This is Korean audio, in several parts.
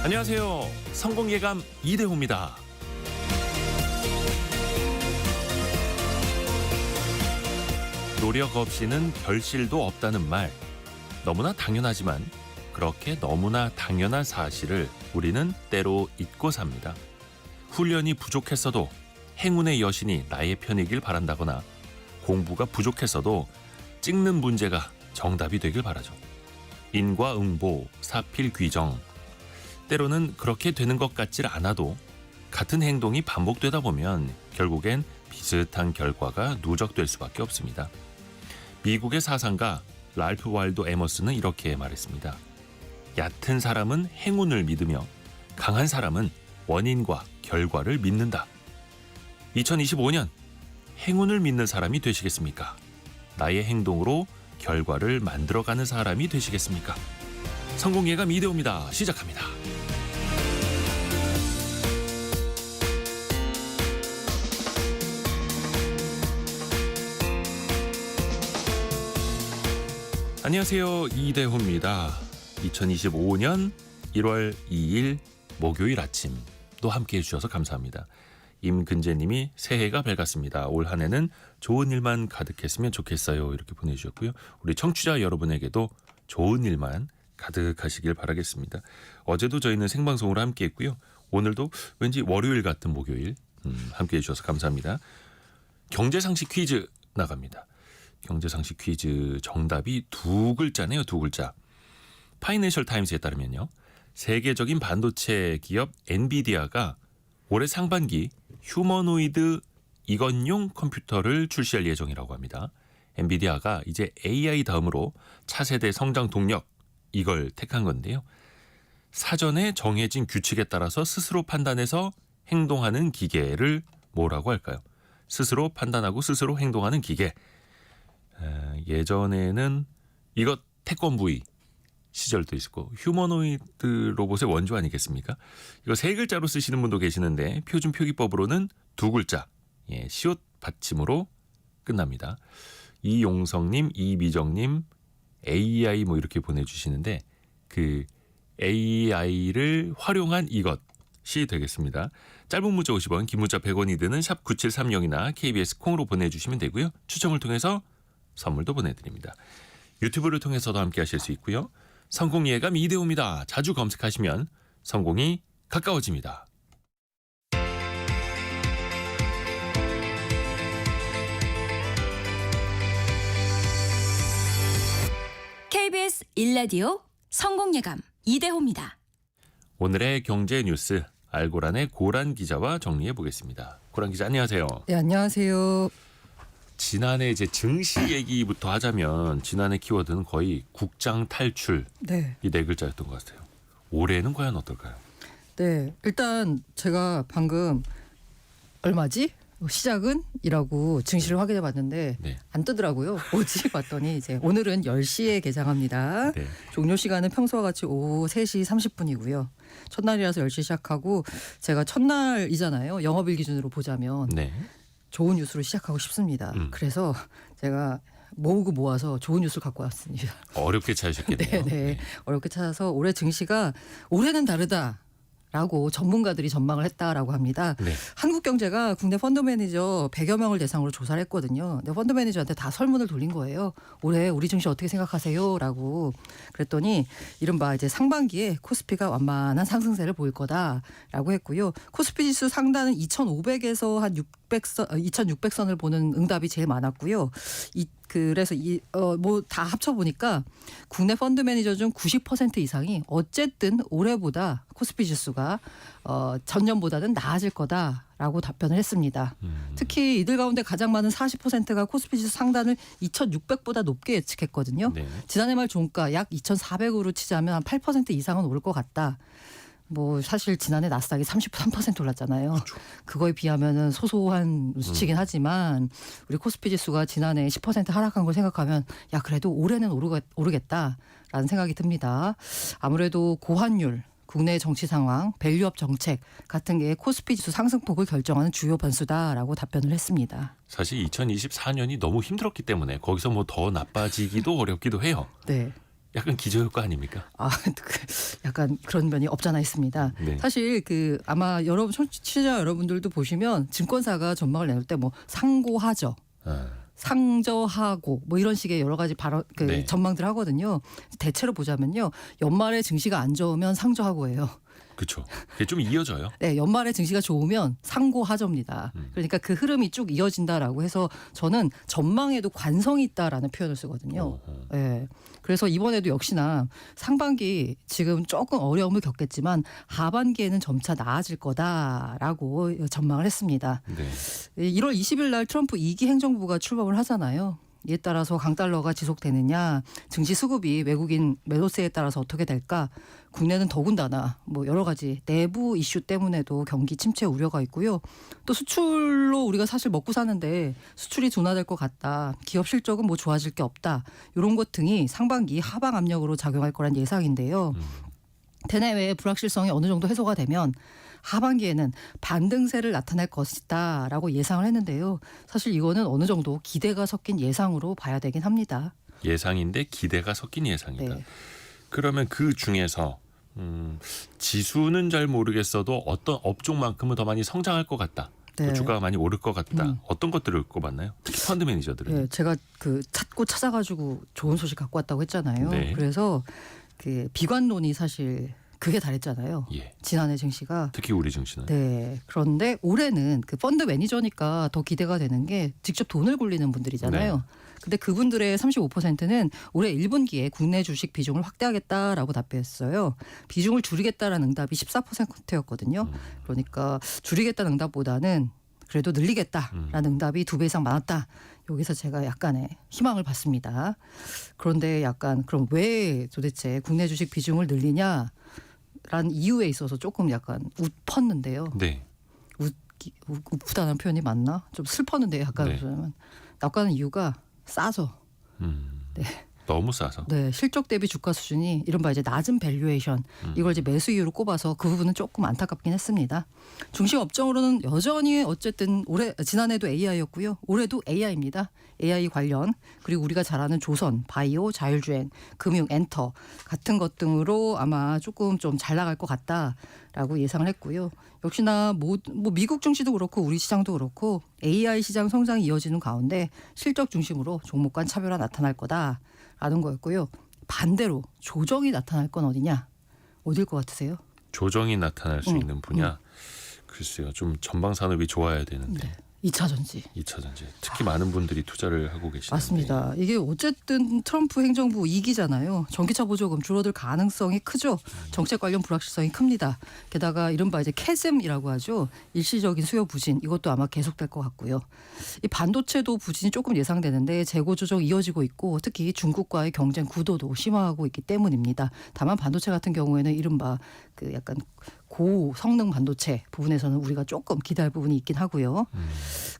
안녕하세요. 성공예감 이대호입니다. 노력 없이는 결실도 없다는 말, 너무나 당연하지만 그렇게 너무나 당연한 사실을 우리는 때로 잊고 삽니다. 훈련이 부족했어도 행운의 여신이 나의 편이길 바란다거나 공부가 부족했어도 찍는 문제가 정답이 되길 바라죠. 인과응보, 사필귀정. 때로는 그렇게 되는 것 같질 않아도 같은 행동이 반복되다 보면 결국엔 비슷한 결과가 누적될 수밖에 없습니다. 미국의 사상가 랄프 와일드 에머스는 이렇게 말했습니다. 얕은 사람은 행운을 믿으며 강한 사람은 원인과 결과를 믿는다. 2025년 행운을 믿는 사람이 되시겠습니까? 나의 행동으로 결과를 만들어가는 사람이 되시겠습니까? 성공예감 이대호입니다. 시작합니다. 안녕하세요. 이대호입니다. 2025년 1월 2일 목요일 아침 또 함께해 주셔서 감사합니다. 임근재님이 새해가 밝았습니다. 올 한 해는 좋은 일만 가득했으면 좋겠어요. 이렇게 보내주셨고요. 우리 청취자 여러분에게도 좋은 일만 가득하시길 바라겠습니다. 어제도 저희는 생방송으로 함께했고요. 오늘도 왠지 월요일 같은 목요일 함께해 주셔서 감사합니다. 경제상식 퀴즈 나갑니다. 경제상식 퀴즈 정답이 두 글자네요. 두 글자. 파이낸셜 타임스에 따르면요. 세계적인 반도체 기업 엔비디아가 올해 상반기 휴머노이드 이건용 컴퓨터를 출시할 예정이라고 합니다. 엔비디아가 이제 AI 다음으로 차세대 성장 동력 이걸 택한 건데요. 사전에 정해진 규칙에 따라서 스스로 판단해서 행동하는 기계를 뭐라고 할까요? 스스로 판단하고 스스로 행동하는 기계. 예전에는 이것 태권브이 시절도 있었고 휴머노이드 로봇의 원조 아니겠습니까? 이거 세 글자로 쓰시는 분도 계시는데 표준 표기법으로는 두 글자 시옷 받침으로 끝납니다. 이용성님, 이미정님, AI 뭐 이렇게 보내주시는데 그 AI를 활용한 이것이 되겠습니다. 짧은 문자 50원, 긴 문자 100원이 드는 샵 9730이나 KBS 콩으로 보내주시면 되고요. 추첨을 통해서 선물도 보내드립니다. 유튜브를 통해서도 함께 하실 수 있고요. 성공예감 이대호입니다. 자주 검색하시면 성공이 가까워집니다. KBS 1라디오 성공예감 이대호입니다. 오늘의 경제 뉴스 알고란의 고란 기자와 정리해 보겠습니다. 고란 기자 안녕하세요. 네, 안녕하세요. 지난해 이제 증시 얘기부터 하자면 지난해 키워드는 거의 국장 탈출 네. 이 네 글자였던 것 같아요. 올해는 과연 어떨까요? 네. 일단 제가 방금 얼마지? 시작은? 이라고 증시를 확인해 봤는데 네. 안 뜨더라고요. 뭐지? 봤더니 이제 오늘은 10시에 개장합니다. 네. 종료 시간은 평소와 같이 오후 3시 30분이고요. 첫날이라서 10시 시작하고 제가 첫날이잖아요. 영업일 기준으로 보자면 네. 좋은 뉴스로 시작하고 싶습니다. 그래서 제가 모으고 모아서 좋은 뉴스를 갖고 왔습니다. 어렵게 찾으셨겠네요. 네. 어렵게 찾아서 올해 증시가 올해는 다르다라고 전문가들이 전망을 했다라고 합니다. 네. 한국경제가 국내 펀드 매니저 100여 명을 대상으로 조사를 했거든요. 근데 펀드 매니저한테 다 설문을 돌린 거예요. 올해 우리 증시 어떻게 생각하세요? 라고 그랬더니 이른바 이제 상반기에 코스피가 완만한 상승세를 보일 거다라고 했고요. 코스피 지수 상단은 2,500에서 한 600선, 2,600선을 보는 응답이 제일 많았고요. 그래서 뭐 다 합쳐 보니까 국내 펀드 매니저 중 90% 이상이 어쨌든 올해보다 코스피 지수가 전년보다는 나아질 거다라고 답변을 했습니다. 특히 이들 가운데 가장 많은 40%가 코스피 지수 상단을 2,600보다 높게 예측했거든요. 네. 지난해 말 종가 약 2,400으로 치자면 한 8% 이상은 오를 것 같다. 뭐 사실 지난해 나스닥이 33% 올랐잖아요. 그렇죠. 그거에 비하면은 소소한 수치긴 하지만 우리 코스피 지수가 지난해 10% 하락한 걸 생각하면 야 그래도 올해는 오르겠다라는 생각이 듭니다. 아무래도 고환율, 국내 정치 상황, 밸류업 정책 같은 게 코스피 지수 상승폭을 결정하는 주요 변수다라고 답변을 했습니다. 사실 2024년이 너무 힘들었기 때문에 거기서 뭐 더 나빠지기도 어렵기도 해요. 네. 약간 기저효과 아닙니까? 약간 그런 면이 없잖아 있습니다. 네. 사실 아마 여러분 청취자 여러분들도 보시면 증권사가 전망을 내놓을 때 뭐 상고하저, 아, 상저하고 뭐 이런 식의 여러 가지 발언 네. 전망들 하거든요. 대체로 보자면요. 연말에 증시가 안 좋으면 상저하고예요. 그렇죠. 그게 좀 이어져요. 네, 연말에 증시가 좋으면 상고하저입니다. 그러니까 그 흐름이 쭉 이어진다라고 해서 저는 전망에도 관성이 있다라는 표현을 쓰거든요. 네, 그래서 이번에도 역시나 상반기 지금 조금 어려움을 겪겠지만 하반기에는 점차 나아질 거다라고 전망을 했습니다. 네. 1월 20일 날 트럼프 2기 행정부가 출범을 하잖아요. 이에 따라서 강달러가 지속되느냐, 증시 수급이 외국인 매도세에 따라서 어떻게 될까, 국내는 더군다나 뭐 여러 가지 내부 이슈 때문에도 경기 침체 우려가 있고요. 또 수출로 우리가 사실 먹고 사는데 수출이 둔화될 것 같다, 기업 실적은 뭐 좋아질 게 없다, 이런 것 등이 상반기 하방 압력으로 작용할 거란 예상인데요. 대내외의 불확실성이 어느 정도 해소가 되면 하반기에는 반등세를 나타낼 것이다라고 예상을 했는데요. 사실 이거는 어느 정도 기대가 섞인 예상으로 봐야 되긴 합니다. 예상인데 기대가 섞인 예상이다. 네. 그러면 그 중에서 지수는 잘 모르겠어도 어떤 업종만큼은 더 많이 성장할 것 같다. 네. 주가가 많이 오를 것 같다. 어떤 것들을 꼽았나요? 특히 펀드 매니저들은. 네, 제가 찾고 찾아가지고 좋은 소식 갖고 왔다고 했잖아요. 네. 그래서 비관론이 사실 그게 다랬잖아요. 예. 지난해 증시가. 특히 우리 증시는. 네. 그런데 올해는 펀드 매니저니까 더 기대가 되는 게 직접 돈을 굴리는 분들이잖아요. 네. 근데 그분들의 35%는 올해 1분기에 국내 주식 비중을 확대하겠다라고 답했어요. 비중을 줄이겠다라는 응답이 14%였거든요. 그러니까 줄이겠다는 응답보다는 그래도 늘리겠다라는 응답이 2배 이상 많았다. 여기서 제가 약간의 희망을 받습니다. 그런데 그럼 왜 도대체 국내 주식 비중을 늘리냐라는 이유에 있어서 조금 약간 웃펐는데요. 네. 웃프다는 표현이 맞나? 좀 슬펐는데요. 약간 네. 약간은 이유가 싸서. 네. 너무 싸서. 네, 실적 대비 주가 수준이 이른바 이제 낮은 밸류에이션, 이걸 이제 매수 이유로 꼽아서 그 부분은 조금 안타깝긴 했습니다. 중심 업종으로는 여전히 어쨌든 지난해도 AI였고요. 올해도 AI입니다. AI 관련, 그리고 우리가 잘 아는 조선, 바이오, 자율주행, 금융, 엔터 같은 것 등으로 아마 조금 좀 잘 나갈 것 같다라고 예상을 했고요. 역시나 뭐 미국 증시도 그렇고 우리 시장도 그렇고 AI 시장 성장이 이어지는 가운데 실적 중심으로 종목 간 차별화 나타날 거다라는 거였고요. 반대로 조정이 나타날 건 어디냐? 어딜 것 같으세요? 조정이 나타날 수 있는 분야. 글쎄요. 좀 전방 산업이 좋아야 되는데. 네. 2차 전지. 2차 전지. 특히 많은 분들이 투자를 하고 계시는데. 맞습니다. 이게 어쨌든 트럼프 행정부 2기잖아요. 전기차 보조금 줄어들 가능성이 크죠. 정책 관련 불확실성이 큽니다. 게다가 이른바 이제 캐즘이라고 하죠. 일시적인 수요 부진, 이것도 아마 계속될 것 같고요. 이 반도체도 부진이 조금 예상되는데 재고 조정 이어지고 있고 특히 중국과의 경쟁 구도도 심화하고 있기 때문입니다. 다만 반도체 같은 경우에는 이른바 약간 고성능 반도체 부분에서는 우리가 조금 기대할 부분이 있긴 하고요.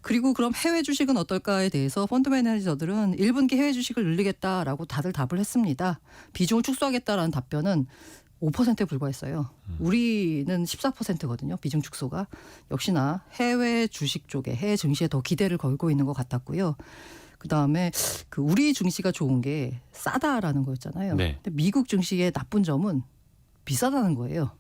그리고 그럼 해외 주식은 어떨까에 대해서 펀드 매니저들은 1분기 해외 주식을 늘리겠다라고 다들 답을 했습니다. 비중을 축소하겠다라는 답변은 5%에 불과했어요. 우리는 14%거든요. 비중 축소가. 역시나 해외 주식 쪽에, 해외 증시에 더 기대를 걸고 있는 것 같았고요. 그다음에 우리 증시가 좋은 게 싸다라는 거였잖아요. 네. 근데 미국 증시의 나쁜 점은 비싸다는 거예요.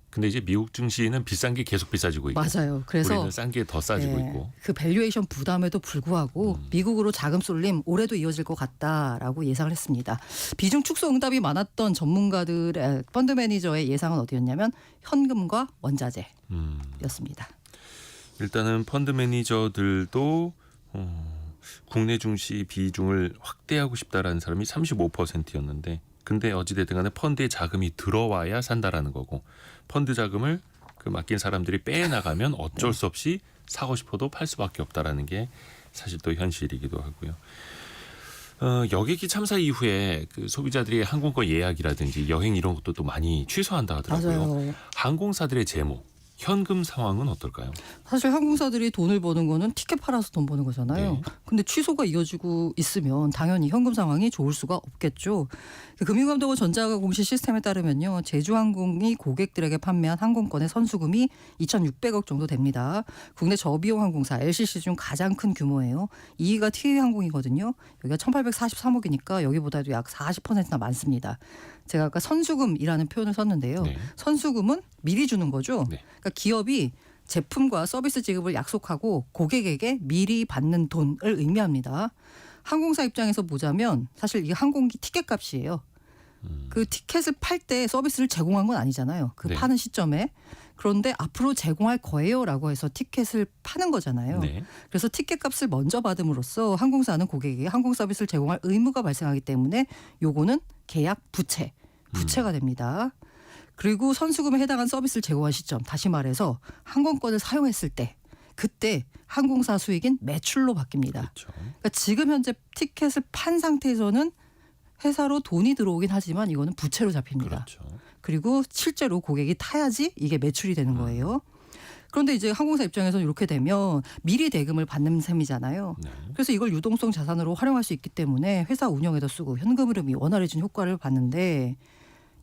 근데 이제 미국 증시는 비싼 게 계속 비싸지고 있고. 맞아요. 그래서 우리는 싼 게 더 싸지고 네, 있고. 그 밸류에이션 부담에도 불구하고 미국으로 자금 쏠림 올해도 이어질 것 같다라고 예상을 했습니다. 비중 축소 응답이 많았던 전문가들의 펀드 매니저의 예상은 어디였냐면 현금과 원자재였습니다. 일단은 펀드 매니저들도 국내 증시 비중을 확대하고 싶다라는 사람이 35%였는데 근데 어찌됐든 간에 펀드에 자금이 들어와야 산다라는 거고 펀드 자금을 맡긴 사람들이 빼나가면 어쩔 수 없이 사고 싶어도 팔 수밖에 없다라는 게 사실 또 현실이기도 하고요. 여객기 참사 이후에 소비자들이 항공권 예약이라든지 여행 이런 것도 또 많이 취소한다 하더라고요. 맞아요. 항공사들의 재무 현금 상황은 어떨까요? 사실 항공사들이 돈을 버는 거는 티켓 팔아서 돈 버는 거잖아요. 네. 근데 취소가 이어지고 있으면 당연히 현금 상황이 좋을 수가 없겠죠. 금융감독원 전자가 공시 시스템에 따르면요. 제주항공이 고객들에게 판매한 항공권의 선수금이 2,600억 정도 됩니다. 국내 저비용 항공사 LCC 중 가장 큰 규모예요. 2위가 티웨이항공이거든요. 여기가 1,843억이니까 여기보다도 약 40%나 많습니다. 제가 아까 선수금이라는 표현을 썼는데요. 네. 선수금은 미리 주는 거죠. 네. 그러니까 기업이 제품과 서비스 지급을 약속하고 고객에게 미리 받는 돈을 의미합니다. 항공사 입장에서 보자면 사실 이 항공기 티켓 값이에요. 그 티켓을 팔 때 서비스를 제공한 건 아니잖아요. 그 네. 파는 시점에. 그런데 앞으로 제공할 거예요라고 해서 티켓을 파는 거잖아요. 네. 그래서 티켓 값을 먼저 받음으로써 항공사는 고객에게 항공 서비스를 제공할 의무가 발생하기 때문에 요거는 계약 부채가 됩니다. 그리고 선수금에 해당한 서비스를 제공한 시점, 다시 말해서 항공권을 사용했을 때 그때 항공사 수익인 매출로 바뀝니다. 그렇죠. 그러니까 지금 현재 티켓을 판 상태에서는 회사로 돈이 들어오긴 하지만 이거는 부채로 잡힙니다. 그렇죠. 그리고 실제로 고객이 타야지 이게 매출이 되는 거예요. 그런데 이제 항공사 입장에서는 이렇게 되면 미리 대금을 받는 셈이잖아요. 네. 그래서 이걸 유동성 자산으로 활용할 수 있기 때문에 회사 운영에도 쓰고 현금 흐름이 원활해진 효과를 봤는데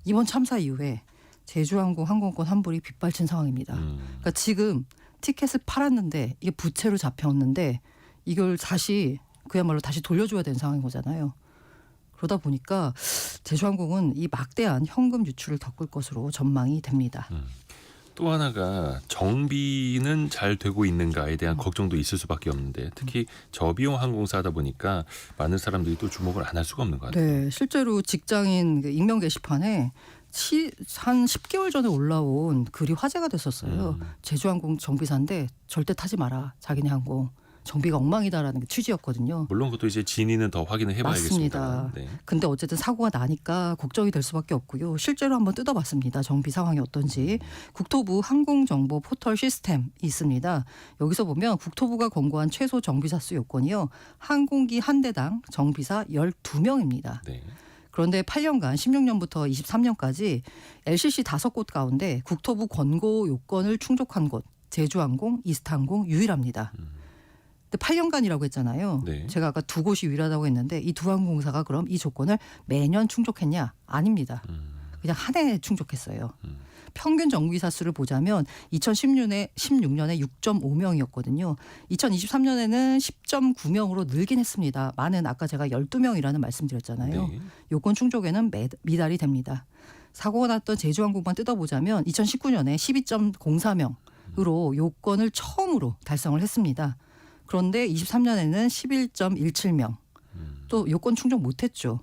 이번 참사 이후에 제주항공 항공권 환불이 빗발친 상황입니다. 그러니까 지금 티켓을 팔았는데 이게 부채로 잡혔는데 이걸 그야말로 다시 돌려줘야 되는 상황인 거잖아요. 그러다 보니까 제주항공은 이 막대한 현금 유출을 겪을 것으로 전망이 됩니다. 또 하나가 정비는 잘 되고 있는가에 대한 걱정도 있을 수밖에 없는데 특히 저비용 항공사다 보니까 많은 사람들이 또 주목을 안 할 수가 없는 것 같아요. 네, 실제로 직장인 익명 게시판에 한 10개월 전에 올라온 글이 화제가 됐었어요. 제주항공 정비사인데 절대 타지 마라. 자기네 항공. 정비가 엉망이다라는 게 취지였거든요. 물론 그것도 이제 진위는 더 확인을 해봐야겠습니다. 맞습니다. 네. 근데 어쨌든 사고가 나니까 걱정이 될 수밖에 없고요. 실제로 한번 뜯어봤습니다. 정비 상황이 어떤지. 국토부 항공정보 포털 시스템이 있습니다. 여기서 보면 국토부가 권고한 최소 정비사 수 요건이요. 항공기 한 대당 정비사 12명입니다. 네. 그런데 8년간 16년부터 23년까지 LCC 5곳 가운데 국토부 권고 요건을 충족한 곳 제주항공, 이스타항공 유일합니다. 근데 8년간이라고 했잖아요. 네. 제가 아까 두 곳이 유일하다고 했는데 이 두 항공사가 그럼 이 조건을 매년 충족했냐? 아닙니다. 그냥 한 해 충족했어요. 평균 정비사 수를 보자면 2016년에 6.5명이었거든요. 2023년에는 10.9명으로 늘긴 했습니다. 많은 아까 제가 12명이라는 말씀드렸잖아요. 네. 요건 충족에는 미달이 됩니다. 사고가 났던 제주항공만 뜯어보자면 2019년에 12.04명으로 요건을 처음으로 달성을 했습니다. 그런데 23년에는 11.17명. 또 요건 충족 못했죠.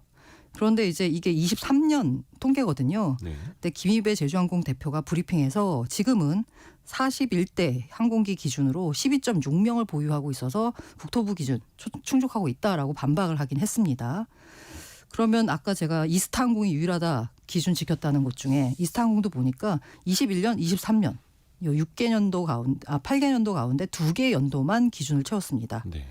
그런데 이제 이게 23년 통계거든요. 네. 근데 김희배 제주항공 대표가 브리핑에서 지금은 41대 항공기 기준으로 12.6명을 보유하고 있어서 국토부 기준 충족하고 있다라고 반박을 하긴 했습니다. 그러면 아까 제가 이스타항공이 유일하다 기준 지켰다는 것 중에 이스타항공도 보니까 21년, 23년 요 8개년도 가운데 2개 연도만 기준을 채웠습니다. 네.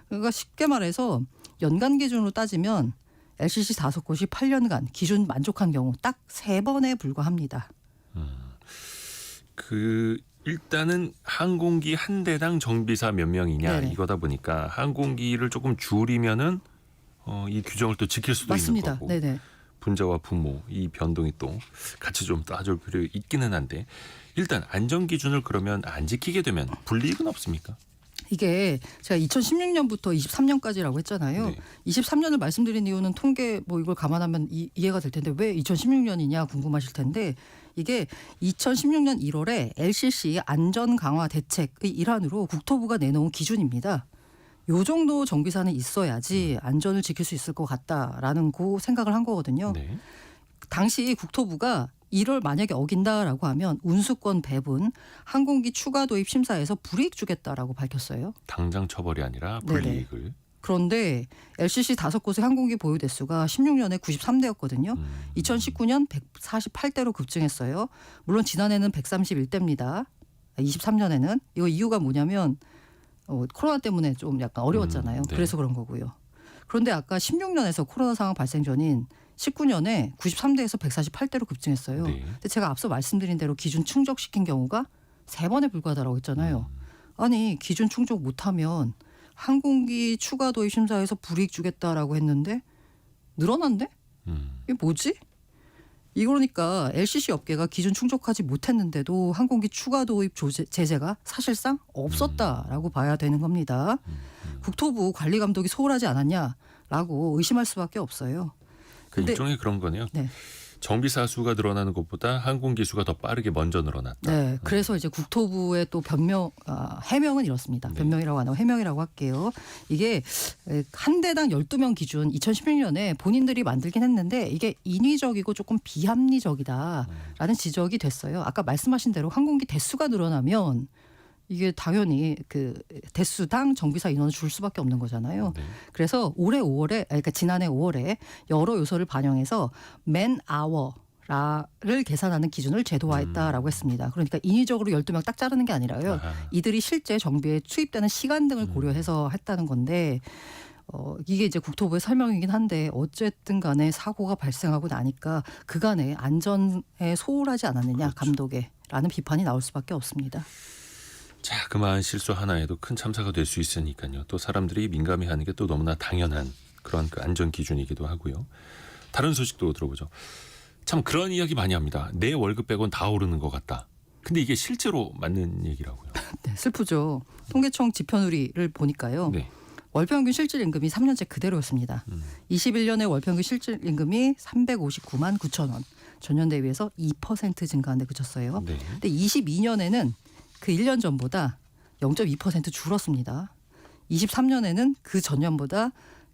그러니까 쉽게 말해서 연간 기준으로 따지면 LCC 5곳이 8년간 기준 만족한 경우 딱 3번에 불과합니다. 일단은 항공기 한 대당 정비사 몇 명이냐 네네. 이거다 보니까 항공기를 조금 줄이면은 이 규정을 또 지킬 수도 맞습니다. 있는 거고 네네. 분자와 부모 이 변동이 또 같이 좀 따질 필요 있기는 한데 일단 안전 기준을 그러면 안 지키게 되면 불이익은 없습니까? 이게 제가 2016년부터 23년까지라고 했잖아요. 네. 23년을 말씀드린 이유는 통계 이걸 감안하면 이해가 될 텐데 왜 2016년이냐 궁금하실 텐데 이게 2016년 1월에 LCC 안전 강화 대책의 일환으로 국토부가 내놓은 기준입니다. 요 정도 정비사는 있어야지 안전을 지킬 수 있을 것 같다라는 그 생각을 한 거거든요. 네. 당시 국토부가 이를 만약에 어긴다라고 하면 운수권 배분, 항공기 추가 도입 심사에서 불이익 주겠다라고 밝혔어요. 당장 처벌이 아니라 네네. 불이익을. 그런데 LCC 5곳의 항공기 보유 대수가 16년에 93대였거든요. 2019년 148대로 급증했어요. 물론 지난해는 131대입니다. 23년에는 이거 이유가 뭐냐면 코로나 때문에 좀 약간 어려웠잖아요. 네. 그래서 그런 거고요. 그런데 아까 16년에서 코로나 상황 발생 전인 19년에 93대에서 148대로 급증했어요. 네. 근데 제가 앞서 말씀드린 대로 기준 충족시킨 경우가 3번에 불과하다라고 했잖아요. 아니 기준 충족 못하면 항공기 추가 도입 심사에서 불이익 주겠다라고 했는데 늘어난대? 이게 뭐지? 이러니까 LCC 업계가 기준 충족하지 못했는데도 항공기 추가 도입 제재가 사실상 없었다라고 봐야 되는 겁니다. 국토부 관리 감독이 소홀하지 않았냐라고 의심할 수밖에 없어요. 그 근데- 일종의 그런 거네요. 네. 정비사 수가 늘어나는 것보다 항공기 수가 더 빠르게 먼저 늘어났다. 네, 그래서 이제 국토부의 또 해명은 이렇습니다. 네. 변명이라고 안 하고 해명이라고 할게요. 이게 한 대당 12명 기준 2016년에 본인들이 만들긴 했는데 이게 인위적이고 조금 비합리적이다라는 지적이 됐어요. 아까 말씀하신 대로 항공기 대수가 늘어나면 이게 당연히 그 대수당 정비사 인원을 줄 수밖에 없는 거잖아요. 네. 그래서 올해 5월에 그러니까 지난해 5월에 여러 요소를 반영해서 맨 아워를 계산하는 기준을 제도화했다라고 했습니다. 그러니까 인위적으로 12명 딱 자르는 게 아니라요. 아하. 이들이 실제 정비에 투입되는 시간 등을 고려해서 했다는 건데 이게 이제 국토부의 설명이긴 한데 어쨌든 간에 사고가 발생하고 나니까 그간에 안전에 소홀하지 않았느냐 그렇죠. 감독에라는 비판이 나올 수밖에 없습니다. 자, 그만 실수 하나에도 큰 참사가 될 수 있으니까요. 또 사람들이 민감해하는 게 또 너무나 당연한 그런 그 안전 기준이기도 하고요. 다른 소식도 들어보죠. 참 그런 이야기 많이 합니다. 내 월급 빼곤 다 오르는 것 같다. 근데 이게 실제로 맞는 얘기라고요. 네, 슬프죠. 통계청 지표누리를 보니까요. 네. 월평균 실질 임금이 3년째 그대로였습니다. 21년에 월평균 실질 임금이 359만 9천 원. 전년 대비해서 2% 증가한 데 그쳤어요. 네. 근데 22년에는 그 1년 전보다 0.2% 줄었습니다. 23년에는 그 전년보다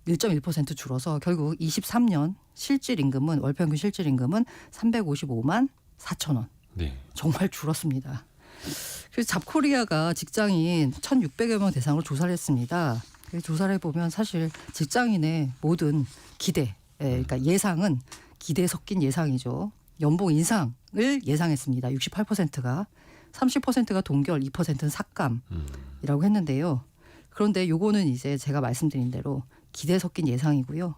1.1% 줄어서 결국 23년 실질 임금은 월평균 실질 임금은 355만 4천 원. 네. 정말 줄었습니다. 그래서 잡코리아가 직장인 1,600여 명 대상으로 조사를 했습니다. 조사를 해보면 사실 직장인의 모든 기대, 그러니까 예상은 기대 섞인 예상이죠. 연봉 인상을 예상했습니다. 68%가. 30%가 동결, 2%는 삭감이라고 했는데요. 그런데 요거는 이제 제가 말씀드린 대로 기대 섞인 예상이고요.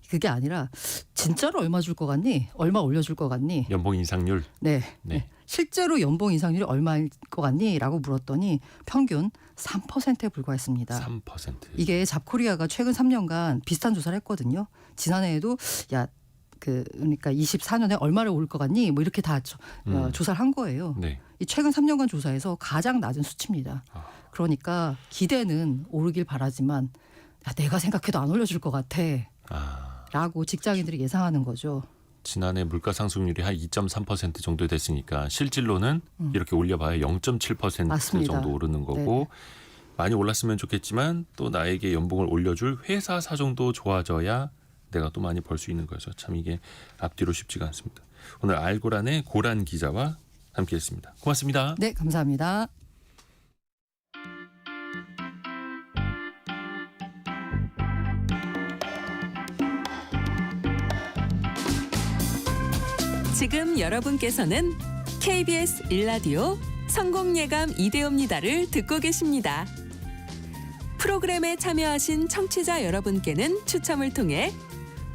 그게 아니라 진짜로 얼마 줄 것 같니? 얼마 올려줄 것 같니? 연봉 인상률. 네. 네. 실제로 연봉 인상률이 얼마일 것 같니? 라고 물었더니 평균 3%에 불과했습니다. 3%. 이게 잡코리아가 최근 3년간 비슷한 조사를 했거든요. 지난해에도 그러니까 24년에 얼마를 오를 것 같니? 뭐 이렇게 다 조사를 한 거예요. 네. 이 최근 3년간 조사에서 가장 낮은 수치입니다. 그러니까 기대는 오르길 바라지만 야, 내가 생각해도 안 올려줄 것 같아. 라고 직장인들이 예상하는 거죠. 지난해 물가 상승률이 한 2.3% 정도 됐으니까 실질로는 이렇게 올려봐야 0.7% 맞습니다. 정도 오르는 거고 많이 올랐으면 좋겠지만 또 나에게 연봉을 올려줄 회사 사정도 좋아져야 내가 또 많이 벌 수 있는 거죠. 참 이게 앞뒤로 쉽지가 않습니다. 오늘 알고란의 고란 기자와 함께했습니다. 고맙습니다. 네, 감사합니다. 지금 여러분께서는 KBS 1라디오 성공예감 이대호입니다를 듣고 계십니다. 프로그램에 참여하신 청취자 여러분께는 추첨을 통해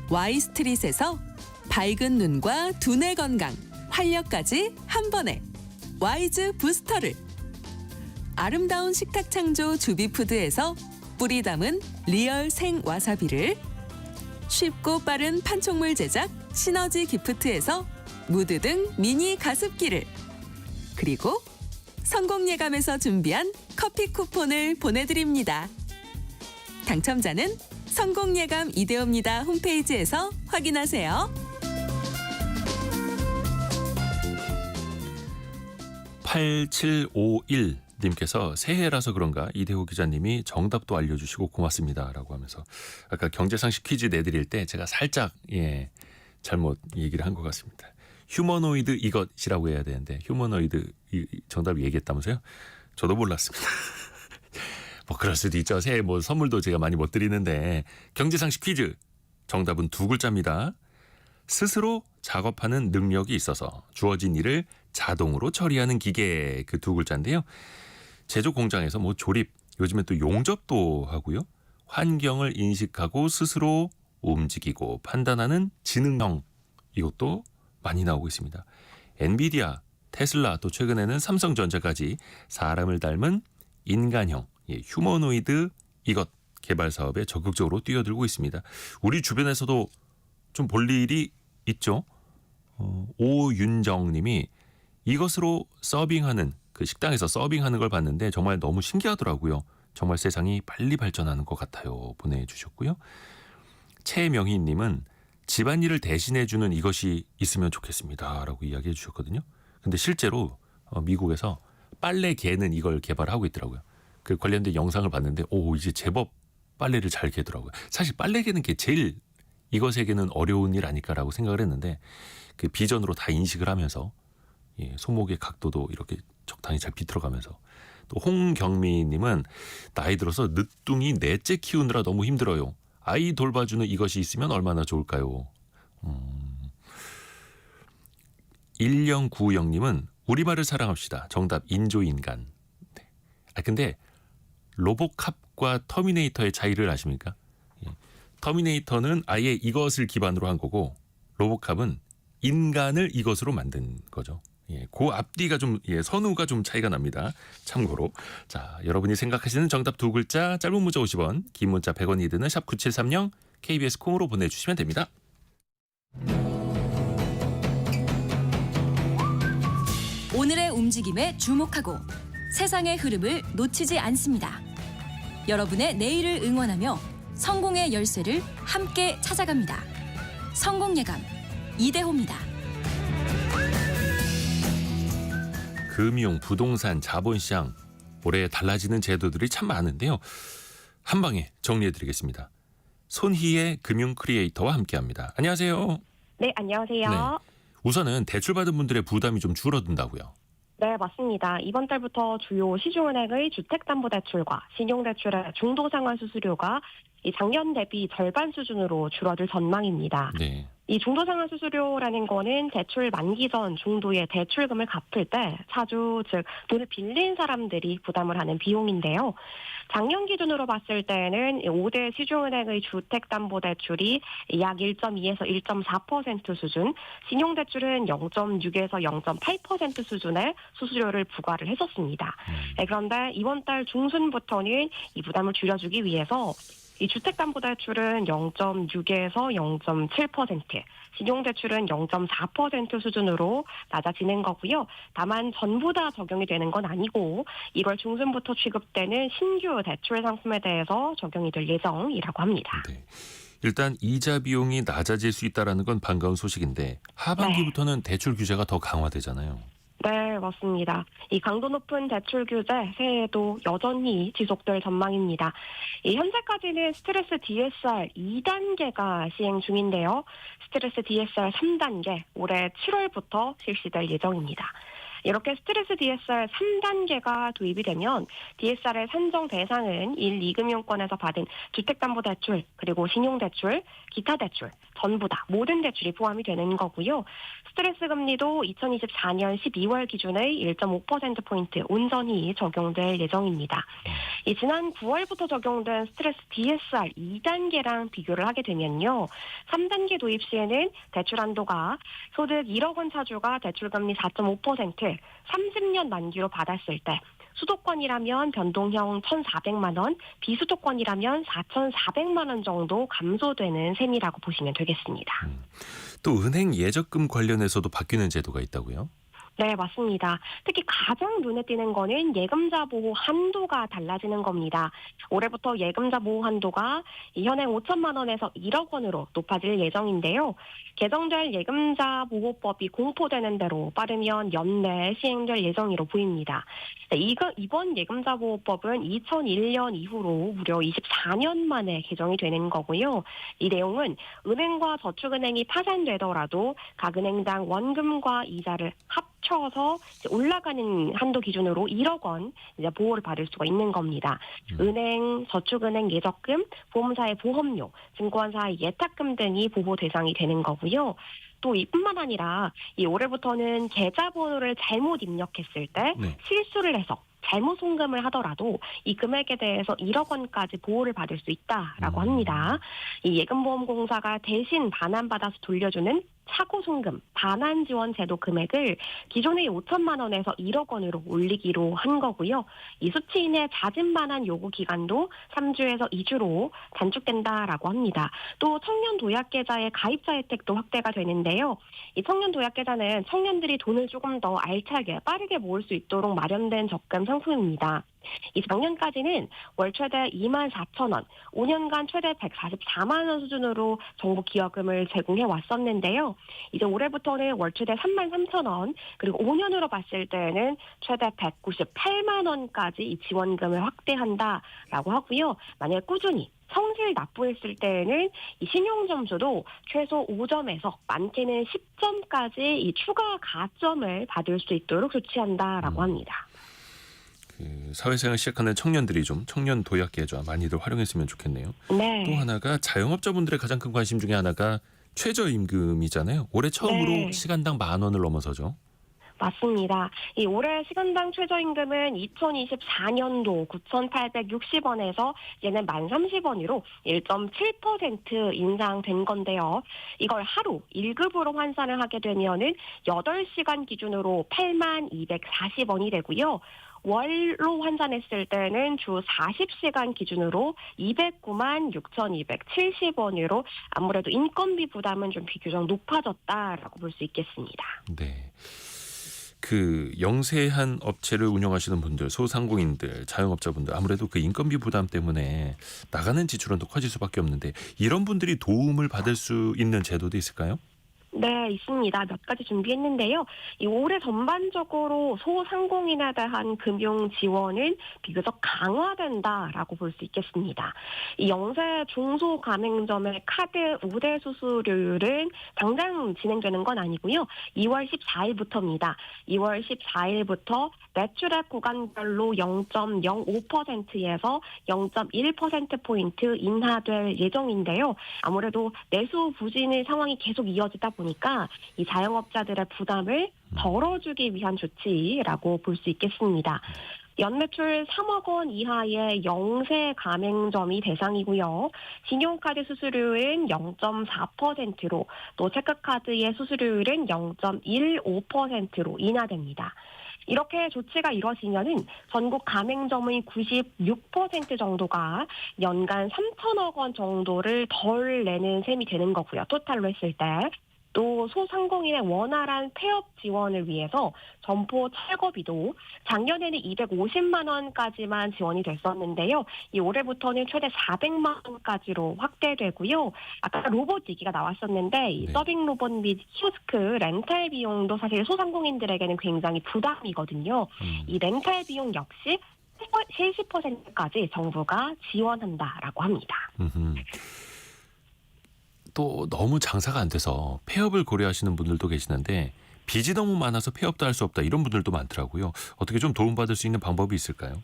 Y스트릿에서 밝은 눈과 두뇌 건강, 활력까지 한 번에 와이즈 부스터를, 아름다운 식탁 창조 주비푸드에서 뿌리 담은 리얼 생 와사비를, 쉽고 빠른 판촉물 제작 시너지 기프트에서 무드 등 미니 가습기를, 그리고 성공예감에서 준비한 커피 쿠폰을 보내드립니다. 당첨자는 성공예감 이대호입니다 홈페이지에서 확인하세요. 8751님께서 새해라서 그런가 이대호 기자님이 정답도 알려주시고 고맙습니다라고 하면서 아까 경제상식 퀴즈 내드릴 때 제가 살짝 잘못 얘기를 한 것 같습니다. 휴머노이드 이것이라고 해야 되는데 휴머노이드 정답 얘기했다면서요? 저도 몰랐습니다. 뭐 그럴 수도 있죠. 새해 뭐 선물도 제가 많이 못 드리는데 경제상식 퀴즈 정답은 두 글자입니다. 스스로 작업하는 능력이 있어서 주어진 일을 자동으로 처리하는 기계, 그 두 글자인데요. 제조 공장에서 뭐 조립, 요즘에 또 용접도 하고요. 환경을 인식하고 스스로 움직이고 판단하는 지능형, 이것도 많이 나오고 있습니다. 엔비디아 테슬라 또 최근에는 삼성전자까지 사람을 닮은 인간형 휴머노이드 이것 개발 사업에 적극적으로 뛰어들고 있습니다. 우리 주변에서도 좀 볼 일이 있죠. 오윤정 님이 이것으로 서빙하는 그 식당에서 서빙하는 걸 봤는데 정말 너무 신기하더라고요. 정말 세상이 빨리 발전하는 것 같아요. 보내주셨고요. 최명희 님은 집안일을 대신해주는 이것이 있으면 좋겠습니다. 라고 이야기해 주셨거든요. 근데 실제로 미국에서 빨래 개는 이걸 개발하고 있더라고요. 그 관련된 영상을 봤는데 이제 제법 빨래를 잘 개더라고요. 사실 빨래 개는 게 제일 이것에게는 어려운 일 아닐까라고 생각을 했는데 그 비전으로 다 인식을 하면서 손목의 각도도 이렇게 적당히 잘 비틀어가면서 또 홍경미님은 나이 들어서 늦둥이 넷째 키우느라 너무 힘들어요. 아이 돌봐주는 이것이 있으면 얼마나 좋을까요? 1090님은 우리말을 사랑합시다. 정답 인조인간. 네. 근데 로보캅과 터미네이터의 차이를 아십니까? 터미네이터는 아예 이것을 기반으로 한 거고 로보캅은 인간을 이것으로 만든 거죠. 그 앞뒤가 좀 선우가 좀 차이가 납니다. 참고로 자 여러분이 생각하시는 정답 두 글자 짧은 문자 50원 긴 문자 100원이 드는 샵 9730 KBS 콩으로 보내주시면 됩니다. 오늘의 움직임에 주목하고 세상의 흐름을 놓치지 않습니다. 여러분의 내일을 응원하며 성공의 열쇠를 함께 찾아갑니다. 성공예감 이대호입니다. 금융, 부동산, 자본시장 올해 달라지는 제도들이 참 많은데요. 한 방에 정리해드리겠습니다. 손희의 금융 크리에이터와 함께합니다. 안녕하세요. 네, 안녕하세요. 우선은 대출받은 분들의 부담이 좀 줄어든다고요. 네, 맞습니다. 이번 달부터 주요 시중은행의 주택담보대출과 신용대출의 중도상환 수수료가 이 작년 대비 절반 수준으로 줄어들 전망입니다. 네. 이 중도상환 수수료라는 거는 대출 만기 전 중도의 대출금을 갚을 때 차주, 즉 돈을 빌린 사람들이 부담을 하는 비용인데요. 작년 기준으로 봤을 때는 5대 시중은행의 주택담보대출이 약 1.2에서 1.4% 수준, 신용대출은 0.6에서 0.8% 수준의 수수료를 부과를 했었습니다. 그런데 이번 달 중순부터는 이 부담을 줄여주기 위해서 이 주택담보대출은 0.6에서 0.7%, 신용대출은 0.4% 수준으로 낮아지는 거고요. 다만 전부 다 적용이 되는 건 아니고 1월 중순부터 취급되는 신규 대출 상품에 대해서 적용이 될 예정이라고 합니다. 네. 일단 이자 비용이 낮아질 수 있다는 건 반가운 소식인데 하반기부터는 대출 규제가 더 강화되잖아요. 네, 맞습니다. 이 강도 높은 대출 규제 새해에도 여전히 지속될 전망입니다. 현재까지는 스트레스 DSR 2단계가 시행 중인데요. 스트레스 DSR 3단계 올해 7월부터 실시될 예정입니다. 이렇게 스트레스 DSR 3단계가 도입이 되면 DSR의 산정 대상은 1, 2금융권에서 받은 주택담보대출, 그리고 신용대출, 기타 대출, 전부 다 모든 대출이 포함이 되는 거고요. 스트레스 금리도 2024년 12월 기준의 1.5%포인트 온전히 적용될 예정입니다. 지난 9월부터 적용된 스트레스 DSR 2단계랑 비교를 하게 되면요. 3단계 도입 시에는 대출 한도가 소득 1억 원 차주가 대출금리 4.5%, 30년 만기로 받았을 때 수도권이라면 변동형 1,400만 원, 비수도권이라면 4,400만 원 정도 감소되는 셈이라고 보시면 되겠습니다. 또 은행 예적금 관련해서도 바뀌는 제도가 있다고요? 네, 맞습니다. 특히 가장 눈에 띄는 거는 예금자 보호 한도가 달라지는 겁니다. 올해부터 예금자 보호 한도가 현행 5천만 원에서 1억 원으로 높아질 예정인데요. 개정될 예금자 보호법이 공포되는 대로 빠르면 연내 시행될 예정으로 보입니다. 이번 예금자 보호법은 2001년 이후로 무려 24년 만에 개정이 되는 거고요. 이 내용은 은행과 저축은행이 파산되더라도 각 은행당 원금과 이자를 합쳐서 올라가는 한도 기준으로 1억 원 이제 보호를 받을 수가 있는 겁니다. 은행, 저축은행 예적금, 보험사의 보험료, 증권사의 예탁금 등이 보호 대상이 되는 거고요. 또 이뿐만 아니라 올해부터는 계좌번호를 잘못 입력했을 때 실수를 해서 잘못 송금을 하더라도 이 금액에 대해서 1억 원까지 보호를 받을 수 있다라고 합니다. 이 예금보험공사가 대신 반환받아서 돌려주는 차고송금, 반환지원 제도 금액을 기존의 5천만 원에서 1억 원으로 올리기로 한 거고요. 이 수취인의 자진 반환 요구 기간도 3주에서 2주로 단축된다라고 합니다. 또 청년 도약계좌의 가입자 혜택도 확대가 되는데요. 이 청년 도약계좌는 청년들이 돈을 조금 더 알차게 빠르게 모을 수 있도록 마련된 적금 상품입니다. 이 작년까지는 월 최대 2만 4천 원, 5년간 최대 144만 원 수준으로 정부 기여금을 제공해 왔었는데요. 이제 올해부터는 월 최대 3만 3천 원, 그리고 5년으로 봤을 때는 최대 198만 원까지 이 지원금을 확대한다라고 하고요. 만약 꾸준히 성실 납부했을 때에는 이 신용 점수도 최소 5점에서 많게는 10점까지 이 추가 가점을 받을 수 있도록 조치한다라고 합니다. 사회생활 시작하는 청년들이 좀 청년 도약계좌 많이들 활용했으면 좋겠네요. 네. 또 하나가 자영업자분들의 가장 큰 관심 중에 하나가 최저임금이잖아요. 올해 처음으로 네. 시간당 10,000원을 넘어서죠. 맞습니다. 이 올해 시간당 최저임금은 2024년도 9,860원에서 이제는 1,030원으로 1.7% 인상된 건데요. 이걸 하루 1급으로 환산을 하게 되면은 8시간 기준으로 82,240원이 되고요. 월로 환산했을 때는 주 40시간 기준으로 2,096,270원으로 아무래도 인건비 부담은 좀 비교적 높아졌다라고 볼 수 있겠습니다. 네. 그 영세한 업체를 운영하시는 분들, 소상공인들, 자영업자분들 아무래도 그 인건비 부담 때문에 나가는 지출은 더 커질 수밖에 없는데 이런 분들이 도움을 받을 수 있는 제도도 있을까요? 네, 있습니다. 몇 가지 준비했는데요. 이 올해 전반적으로 소상공인에 대한 금융 지원은 비교적 강화된다라고 볼 수 있겠습니다. 이 영세 중소 가맹점의 카드 우대 수수료율은 당장 진행되는 건 아니고요. 2월 14일부터입니다. 2월 14일부터 매출액 구간별로 0.05%에서 0.1%포인트 인하될 예정인데요. 아무래도 내수 부진의 상황이 계속 이어지다 보니까 이 자영업자들의 부담을 덜어주기 위한 조치라고 볼 수 있겠습니다. 연매출 3억 원 이하의 영세 가맹점이 대상이고요. 신용카드 수수료율은 0.4%로 또 체크카드의 수수료율은 0.15%로 인하됩니다. 이렇게 조치가 이뤄지면은 전국 가맹점의 96% 정도가 연간 3천억 원 정도를 덜 내는 셈이 되는 거고요. 토탈로 했을 때. 또 소상공인의 원활한 폐업 지원을 위해서 점포 철거비도 작년에는 250만 원까지만 지원이 됐었는데요. 이 올해부터는 최대 400만 원까지로 확대되고요. 아까 로봇 얘기가 나왔었는데 이 네. 서빙 로봇 및 키오스크 렌탈 비용도 사실 소상공인들에게는 굉장히 부담이거든요. 이 렌탈 비용 역시 70%까지 정부가 지원한다라고 합니다. 또 너무 장사가 안 돼서 폐업을 고려하시는 분들도 계시는데 빚이 너무 많아서 폐업도 할 수 없다 이런 분들도 많더라고요. 어떻게 좀 도움받을 수 있는 방법이 있을까요?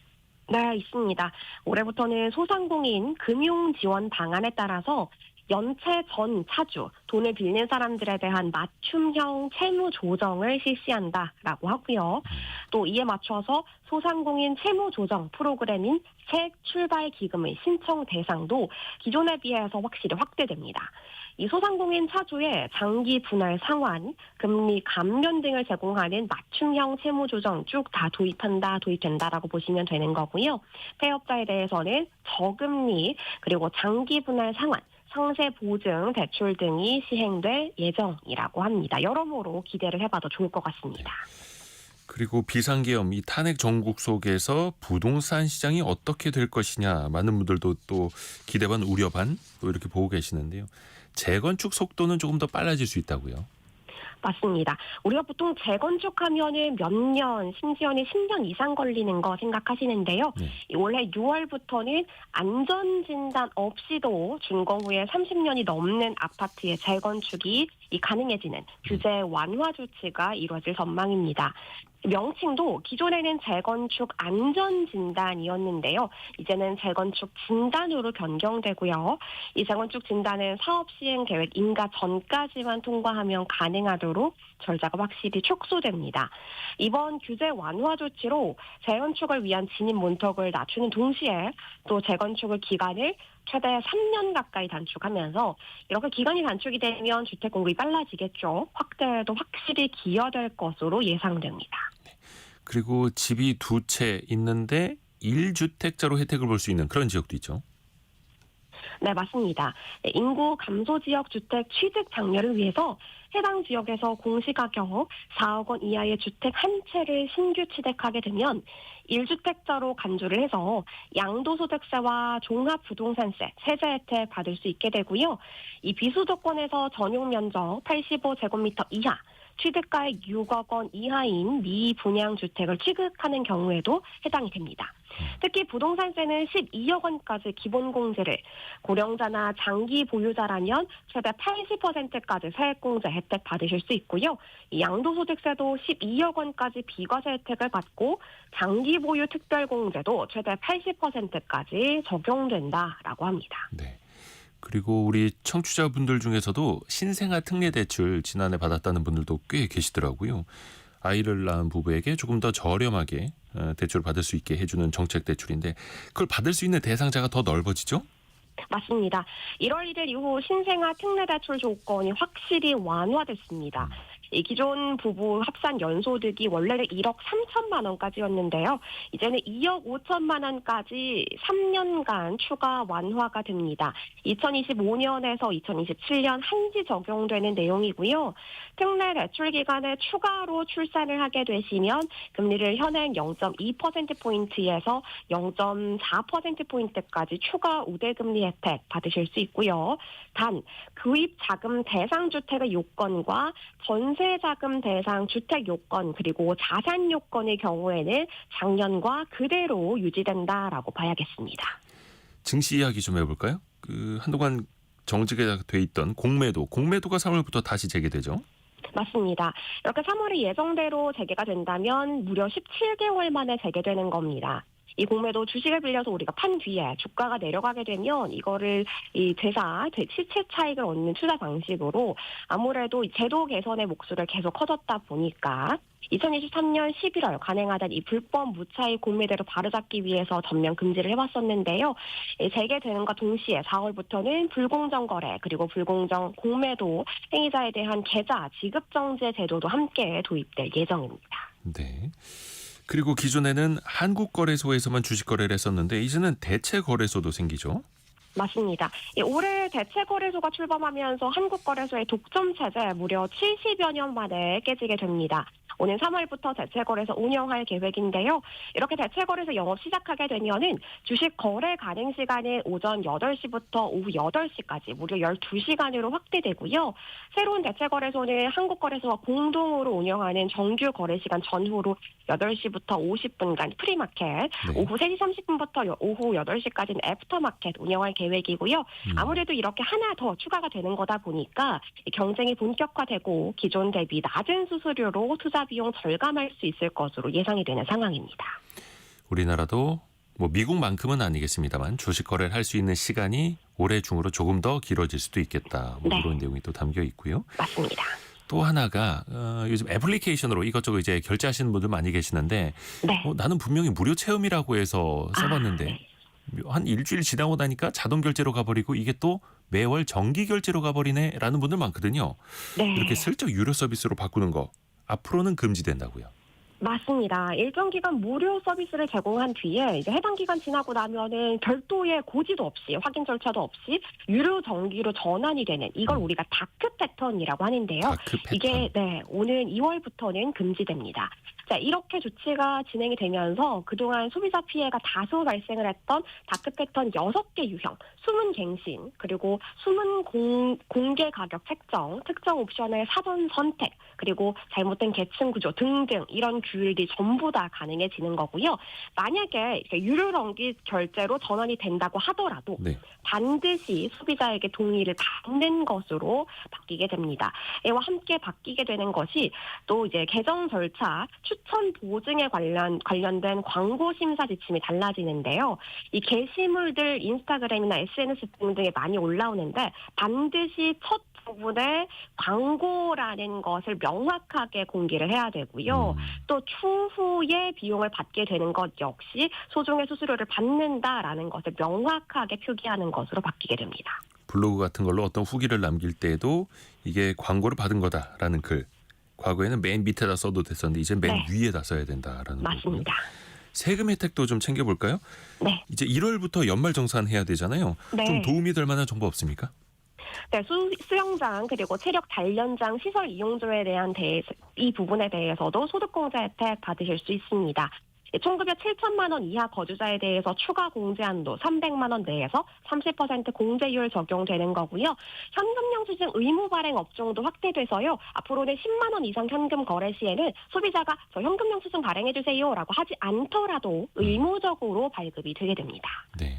네, 있습니다. 올해부터는 소상공인 금융 지원 방안에 따라서 연체 전 차주, 돈을 빌린 사람들에 대한 맞춤형 채무 조정을 실시한다라고 하고요. 또 이에 맞춰서 소상공인 채무 조정 프로그램인 새 출발 기금의 신청 대상도 기존에 비해서 확실히 확대됩니다. 이 소상공인 차주의 장기 분할 상환, 금리 감면 등을 제공하는 맞춤형 채무 조정 쭉 다 도입된다라고 보시면 되는 거고요. 폐업자에 대해서는 저금리 그리고 장기 분할 상환, 상세 보증 대출 등이 시행될 예정이라고 합니다. 여러모로 기대를 해봐도 좋을 것 같습니다. 그리고 비상계엄 이 탄핵 정국 속에서 부동산 시장이 어떻게 될 것이냐 많은 분들도 또 기대 반 우려 반 또 이렇게 보고 계시는데요. 재건축 속도는 조금 더 빨라질 수 있다고요. 맞습니다. 우리가 보통 재건축하면은 몇 년, 심지어는 10년 이상 걸리는 거 생각하시는데요. 네. 올해 6월부터는 안전진단 없이도 준공 후에 30년이 넘는 아파트의 재건축이 가능해지는 규제 완화 조치가 이루어질 전망입니다. 명칭도 기존에는 재건축 안전진단이었는데요. 이제는 재건축 진단으로 변경되고요. 이 재건축 진단은 사업 시행 계획 인가 전까지만 통과하면 가능하도록 절차가 확실히 축소됩니다. 이번 규제 완화 조치로 재건축을 위한 진입 문턱을 낮추는 동시에 또 재건축의 기간을 최대 3년 가까이 단축하면서 이렇게 기간이 단축이 되면 주택 공급이 빨라지겠죠. 확대에도 확실히 기여될 것으로 예상됩니다. 그리고 집이 2채 있는데 1주택자로 혜택을 볼 수 있는 그런 지역도 있죠. 네, 맞습니다. 인구 감소 지역 주택 취득 장려를 위해서 해당 지역에서 공시가격 4억 원 이하의 주택 한 채를 신규 취득하게 되면 1주택자로 간주를 해서 양도소득세와 종합부동산세, 세제 혜택 받을 수 있게 되고요. 이 비수도권에서 전용 면적 85제곱미터 이하, 취득가액 6억 원 이하인 미분양 주택을 취득하는 경우에도 해당이 됩니다. 특히 부동산세는 12억 원까지 기본공제를, 고령자나 장기 보유자라면 최대 80%까지 세액공제 혜택 받으실 수 있고요. 이 양도소득세도 12억 원까지 비과세 혜택을 받고 장기 보유 특별공제도 최대 80%까지 적용된다라고 합니다. 네. 그리고 우리 청취자분들 중에서도 신생아 특례 대출 지난해 받았다는 분들도 꽤 계시더라고요. 아이를 낳은 부부에게 조금 더 저렴하게 대출을 받을 수 있게 해주는 정책 대출인데 그걸 받을 수 있는 대상자가 더 넓어지죠? 맞습니다. 1월 1일 이후 신생아 특례 대출 조건이 확실히 완화됐습니다. 이 기존 부부 합산 연소득이 원래는 1억 3천만 원까지였는데요. 이제는 2억 5천만 원까지 3년간 추가 완화가 됩니다. 2025년에서 2027년 한시 적용되는 내용이고요. 특례 대출 기간에 추가로 출산을 하게 되시면 금리를 현행 0.2%포인트에서 0.4%포인트까지 추가 우대금리 혜택 받으실 수 있고요. 단, 구입 자금 대상 주택의 요건과 전세 자금 대상 주택 요건 그리고 자산 요건의 경우에는 작년과 그대로 유지된다라고 봐야겠습니다. 증시 이야기 좀 해볼까요? 한동안 정지가 돼 있던 공매도가 3월부터 다시 재개되죠? 맞습니다. 이렇게 3월에 예정대로 재개가 된다면 무려 17개월 만에 재개되는 겁니다. 이 공매도 주식을 빌려서 우리가 판 뒤에 주가가 내려가게 되면 이거를 이 시세 차익을 얻는 투자 방식으로 아무래도 제도 개선의 목소리를 계속 커졌다 보니까 2023년 11월 간행하던 이 불법 무차익 공매도를 바로잡기 위해서 전면 금지를 해왔었는데요. 재개되는과 동시에 4월부터는 불공정 거래 그리고 불공정 공매도 행위자에 대한 계좌 지급 정지 제도도 함께 도입될 예정입니다. 네. 그리고 기존에는 한국거래소에서만 주식 거래를 했었는데 이제는 대체거래소도 생기죠? 맞습니다. 올해 대체거래소가 출범하면서 한국거래소의 독점체제 무려 70여 년 만에 깨지게 됩니다. 오는 3월부터 대체거래소 운영할 계획인데요. 이렇게 대체거래소 영업 시작하게 되면은 주식 거래 가능 시간은 오전 8시부터 오후 8시까지 무려 12시간으로 확대되고요. 새로운 대체거래소는 한국거래소와 공동으로 운영하는 정규 거래 시간 전후로 8시부터 50분간 프리마켓, 네. 오후 3시 30분부터 오후 8시까지는 애프터마켓 운영할 계획이고요. 아무래도 이렇게 하나 더 추가가 되는 거다 보니까 경쟁이 본격화되고 기존 대비 낮은 수수료로 투자 비용 절감할 수 있을 것으로 예상이 되는 상황입니다. 우리나라도 미국만큼은 아니겠습니다만 주식 거래를 할 수 있는 시간이 올해 중으로 조금 더 길어질 수도 있겠다. 네. 이런 내용이 또 담겨 있고요. 맞습니다. 또 하나가 요즘 애플리케이션으로 이것저것 이제 결제하시는 분들 많이 계시는데 네. 나는 분명히 무료 체험이라고 해서 써봤는데 네. 한 일주일 지나고 나니까 자동 결제로 가버리고 이게 또 매월 정기 결제로 가버리네라는 분들 많거든요. 네. 이렇게 슬쩍 유료 서비스로 바꾸는 거 앞으로는 금지된다고요. 맞습니다. 일정 기간 무료 서비스를 제공한 뒤에 이제 해당 기간 지나고 나면은 별도의 고지도 없이 확인 절차도 없이 유료 정기로 전환이 되는 이걸 우리가 다크 패턴이라고 하는데요. 다크 패턴. 이게 오는 2월부터는 금지됩니다. 자, 이렇게 조치가 진행이 되면서 그동안 소비자 피해가 다소 발생을 했던 다크 패턴 6개 유형, 숨은 갱신, 그리고 숨은 공개 가격 책정, 특정 옵션의 사전 선택, 그리고 잘못된 계층 구조 등등 이런 규율이 전부 다 가능해지는 거고요. 만약에 유료 정기 결제로 전환이 된다고 하더라도 네. 반드시 소비자에게 동의를 받는 것으로 바뀌게 됩니다. 이와 함께 바뀌게 되는 것이 또 이제 계정 절차, 추천 보증에 관련된 광고 심사 지침이 달라지는데요. 이 게시물들 인스타그램이나 SNS 등등에 많이 올라오는데 반드시 첫 부분에 광고라는 것을 명확하게 공개를 해야 되고요. 또 추후에 비용을 받게 되는 것 역시 소정의 수수료를 받는다라는 것을 명확하게 표기하는 것으로 바뀌게 됩니다. 블로그 같은 걸로 어떤 후기를 남길 때에도 이게 광고를 받은 거다라는 글. 과거에는 맨 밑에다 써도 됐었는데 이제 맨 네. 위에다 써야 된다라는 거고요. 맞습니다. 세금 혜택도 좀 챙겨볼까요? 네. 이제 1월부터 연말정산해야 되잖아요. 네. 좀 도움이 될 만한 정보 없습니까? 네, 수영장 그리고 체력 단련장 시설 이용료에 대한 이 부분에 대해서도 소득공제 혜택 받으실 수 있습니다. 총급여 7천만 원 이하 거주자에 대해서 추가 공제한도 300만 원 내에서 30% 공제율 적용되는 거고요. 현금 영수증 의무 발행 업종도 확대돼서요. 앞으로는 10만 원 이상 현금 거래 시에는 소비자가 저 현금 영수증 발행해 주세요라고 하지 않더라도 의무적으로 발급이 되게 됩니다. 네.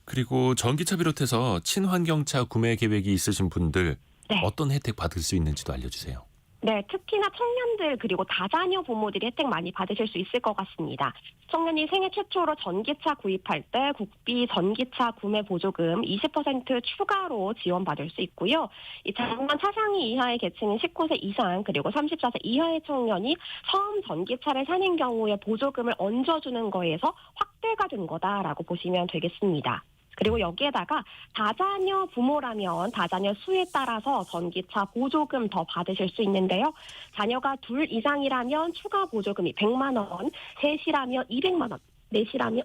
그리고 전기차 비롯해서 친환경차 구매 계획이 있으신 분들 네. 어떤 혜택 받을 수 있는지도 알려주세요. 네, 특히나 청년들 그리고 다자녀 부모들이 혜택 많이 받으실 수 있을 것 같습니다. 청년이 생애 최초로 전기차 구입할 때 국비 전기차 구매 보조금 20% 추가로 지원받을 수 있고요. 이 장만 차상위 이하의 계층인 19세 이상 그리고 34세 이하의 청년이 처음 전기차를 사는 경우에 보조금을 얹어주는 거에서 확대가 된 거다라고 보시면 되겠습니다. 그리고 여기에다가 다자녀 부모라면 다자녀 수에 따라서 전기차 보조금 더 받으실 수 있는데요. 자녀가 2 이상이라면 추가 보조금이 100만 원, 셋이라면 200만 원, 넷이라면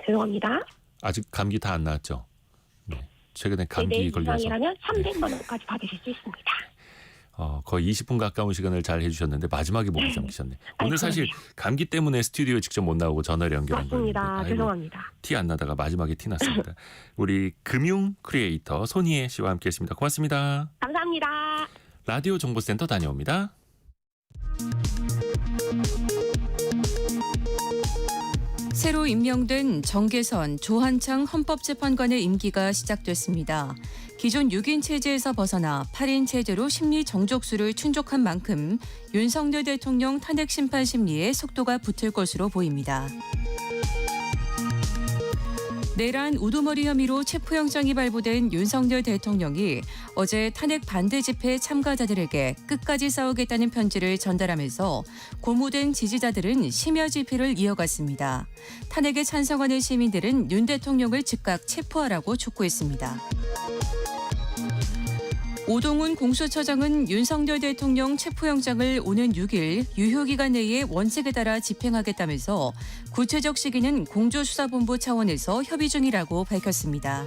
죄송합니다. 아직 감기 다 안 나았죠? 네. 최근에 감기 네 걸려서 이상이라면 300만 원까지 받으실 수 있습니다. 거의 20분 가까운 시간을 잘 해주셨는데 마지막에 목이 잠기셨네. 오늘 사실 감기 때문에 스튜디오에 직접 못 나오고 전화를 연결한 거예요. 맞습니다. 죄송합니다. 티 안 나다가 마지막에 티 났습니다. 우리 금융 크리에이터 손희애 씨와 함께했습니다. 고맙습니다. 감사합니다. 라디오 정보센터 다녀옵니다. 새로 임명된 정계선 조한창 헌법재판관의 임기가 시작됐습니다. 기존 6인 체제에서 벗어나 8인 체제로 심리 정족수를 충족한 만큼 윤석열 대통령 탄핵 심판 심리에 속도가 붙을 것으로 보입니다. 내란 우두머리 혐의로 체포영장이 발부된 윤석열 대통령이 어제 탄핵 반대 집회 참가자들에게 끝까지 싸우겠다는 편지를 전달하면서 고무된 지지자들은 심야 집회를 이어갔습니다. 탄핵에 찬성하는 시민들은 윤 대통령을 즉각 체포하라고 촉구했습니다. 오동훈 공수처장은 윤석열 대통령 체포영장을 오는 6일 유효기간 내에 원칙에 따라 집행하겠다면서 구체적 시기는 공조수사본부 차원에서 협의 중이라고 밝혔습니다.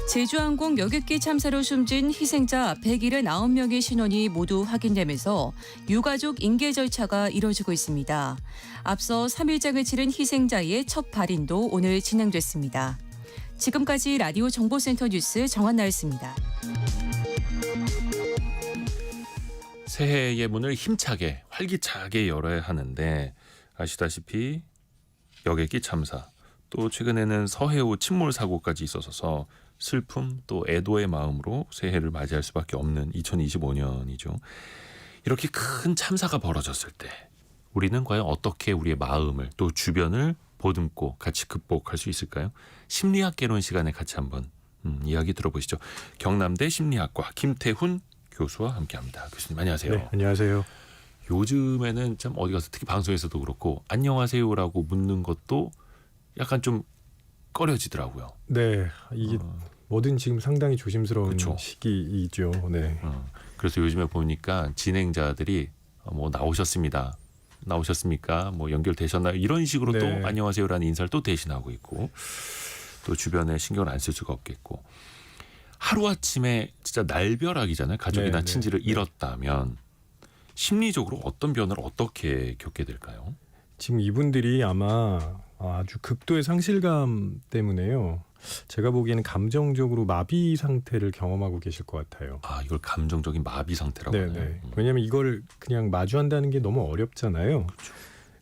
제주항공 여객기 참사로 숨진 희생자 179명의 신원이 모두 확인되면서 유가족 인계 절차가 이뤄지고 있습니다. 앞서 3일장을 치른 희생자의 첫 발인도 오늘 진행됐습니다. 지금까지 라디오 정보센터 뉴스 정한나였습니다. 새해의 문을 힘차게 활기차게 열어야 하는데 아시다시피 여객기 참사 또 최근에는 서해오 침몰 사고까지 있어서 슬픔 또 애도의 마음으로 새해를 맞이할 수밖에 없는 2025년이죠. 이렇게 큰 참사가 벌어졌을 때 우리는 과연 어떻게 우리의 마음을 또 주변을 보듬고 같이 극복할 수 있을까요? 심리학 개론 시간에 같이 한번 이야기 들어보시죠. 경남대 심리학과 김태훈 교수와 함께합니다. 교수님 안녕하세요. 네, 안녕하세요. 요즘에는 참 어디 가서 특히 방송에서도 그렇고 안녕하세요라고 묻는 것도 약간 좀 꺼려지더라고요. 네, 이게 뭐든 지금 상당히 조심스러운 그쵸. 시기이죠. 네. 그래서 요즘에 보니까 진행자들이 뭐 나오셨습니까? 뭐 연결되셨나요? 이런 식으로 네. 또 안녕하세요라는 인사를 또 대신하고 있고 또 주변에 신경을 안 쓸 수가 없겠고 하루아침에 진짜 날벼락이잖아요. 가족이나 네, 친지를 네. 잃었다면 심리적으로 어떤 변화를 어떻게 겪게 될까요? 지금 이분들이 아마 아주 극도의 상실감 때문에요. 제가 보기에는 감정적으로 마비 상태를 경험하고 계실 것 같아요. 아, 이걸 감정적인 마비 상태라고 네, 하나요? 네. 왜냐하면 이걸 그냥 마주한다는 게 너무 어렵잖아요.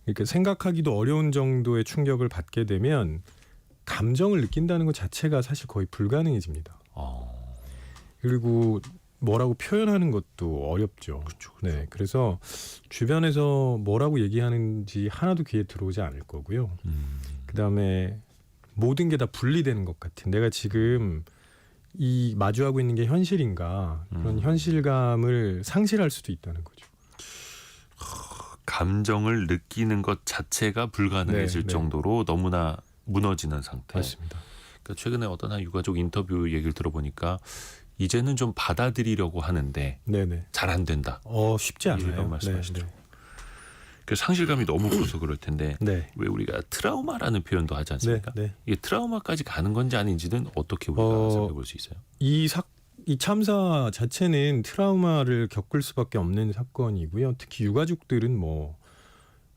그러니까 생각하기도 어려운 정도의 충격을 받게 되면 감정을 느낀다는 것 자체가 사실 거의 불가능해집니다. 어, 그리고 뭐라고 표현하는 것도 어렵죠. 그렇죠. 네, 그래서 주변에서 뭐라고 얘기하는지 하나도 귀에 들어오지 않을 거고요. 그다음에 모든 게 다 분리되는 것 같은. 내가 지금 이 마주하고 있는 게 현실인가 그런 현실감을 상실할 수도 있다는 거죠. 감정을 느끼는 것 자체가 불가능해질 네, 네. 정도로 너무나 무너지는 상태. 맞습니다. 그러니까 최근에 어떤 한 유가족 인터뷰 얘기를 들어보니까 이제는 좀 받아들이려고 하는데 네네. 잘 안 된다. 쉽지 않아요. 이런 말씀하시죠. 네, 그 상실감이 너무 커서 그럴 텐데 네. 왜 우리가 트라우마라는 표현도 하지 않습니까? 네, 네. 이게 트라우마까지 가는 건지 아닌지는 어떻게 우리가 생각해 볼 수 있어요? 이 참사 자체는 트라우마를 겪을 수밖에 없는 사건이고요. 특히 유가족들은 뭐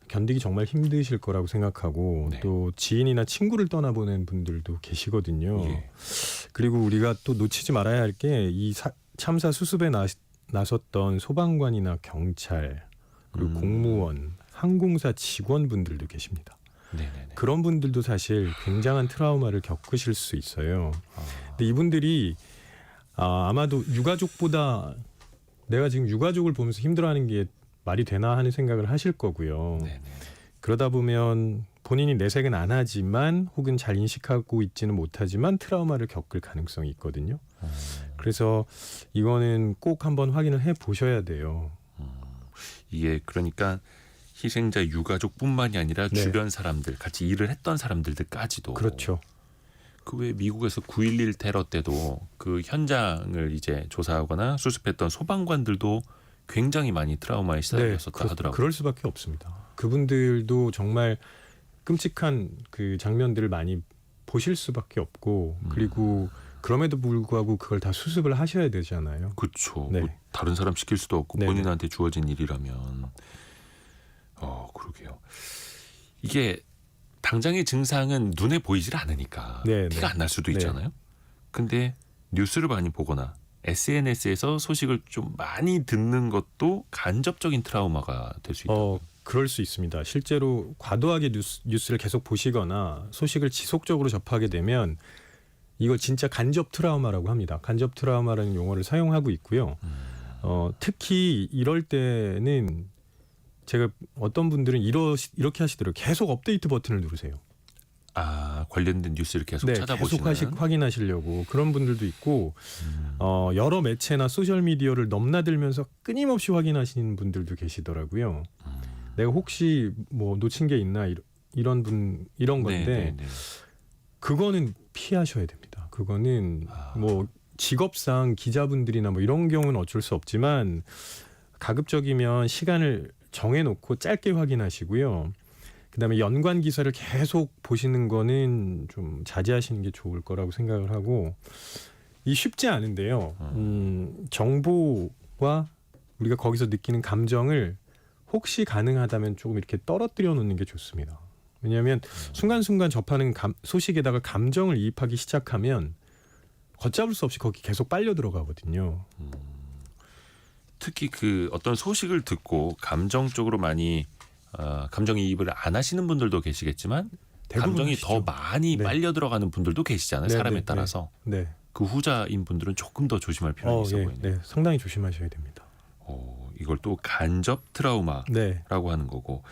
견디기 정말 힘드실 거라고 생각하고 네. 또 지인이나 친구를 떠나보낸 분들도 계시거든요. 예. 그리고 우리가 또 놓치지 말아야 할 게 이 참사 수습에 나섰던 소방관이나 경찰 그리고 공무원, 항공사 직원분들도 계십니다. 네네네. 그런 분들도 사실 굉장한 트라우마를 겪으실 수 있어요. 근데 이분들이 아마도 유가족보다 내가 지금 유가족을 보면서 힘들어하는 게 말이 되나 하는 생각을 하실 거고요. 네네. 그러다 보면 본인이 내색은 안 하지만 혹은 잘 인식하고 있지는 못하지만 트라우마를 겪을 가능성이 있거든요. 그래서 이거는 꼭 한번 확인을 해 보셔야 돼요. 이게 그러니까 희생자 유가족뿐만이 아니라 네. 주변 사람들, 같이 일을 했던 사람들까지도. 그렇죠. 그 왜 미국에서 9.11 테러 때도 그 현장을 이제 조사하거나 수습했던 소방관들도 굉장히 많이 트라우마에 시달렸었다 하더라고요. 그럴 수밖에 없습니다. 그분들도 정말 끔찍한 그 장면들을 많이 보실 수밖에 없고 그리고 그럼에도 불구하고 그걸 다 수습을 하셔야 되잖아요. 그렇죠. 네. 뭐 다른 사람 시킬 수도 없고 네네. 본인한테 주어진 일이라면. 그러게요. 이게 당장의 증상은 눈에 보이질 않으니까 네네. 티가 안 날 수도 네. 있잖아요. 근데 뉴스를 많이 보거나 SNS에서 소식을 좀 많이 듣는 것도 간접적인 트라우마가 될 수 있다. 그럴 수 있습니다. 실제로 과도하게 뉴스를 계속 보시거나 소식을 지속적으로 접하게 되면 이걸 진짜 간접 트라우마라고 합니다. 간접 트라우마라는 용어를 사용하고 있고요. 특히 이럴 때는 제가 어떤 분들은 이렇게 하시더라고요. 계속 업데이트 버튼을 누르세요. 관련된 뉴스를 계속 네, 찾아보시는. 계속 확인하시려고 그런 분들도 있고 여러 매체나 소셜 미디어를 넘나들면서 끊임없이 확인하시는 분들도 계시더라고요. 내가 혹시 뭐 놓친 게 있나 이런 건데 네네네. 그거는 피하셔야 됩니다. 그거는 뭐 직업상 기자분들이나 뭐 이런 경우는 어쩔 수 없지만 가급적이면 시간을 정해놓고 짧게 확인하시고요. 그다음에 연관 기사를 계속 보시는 거는 좀 자제하시는 게 좋을 거라고 생각을 하고 이 쉽지 않은데요. 정보와 우리가 거기서 느끼는 감정을 혹시 가능하다면 조금 이렇게 떨어뜨려 놓는 게 좋습니다. 왜냐하면 순간순간 접하는 소식에다가 감정을 이입하기 시작하면 걷잡을 수 없이 거기 계속 빨려 들어가거든요. 특히 그 어떤 소식을 듣고 감정적으로 많이 감정이입을 안 하시는 분들도 계시겠지만 감정이 하시죠. 더 많이 네. 빨려 들어가는 분들도 계시잖아요. 네, 사람에 네, 따라서. 네. 그 후자인 분들은 조금 더 조심할 필요가 있어 보이네요. 네, 상당히 조심하셔야 됩니다. 이걸 또 간접 트라우마라고 네, 하는 거고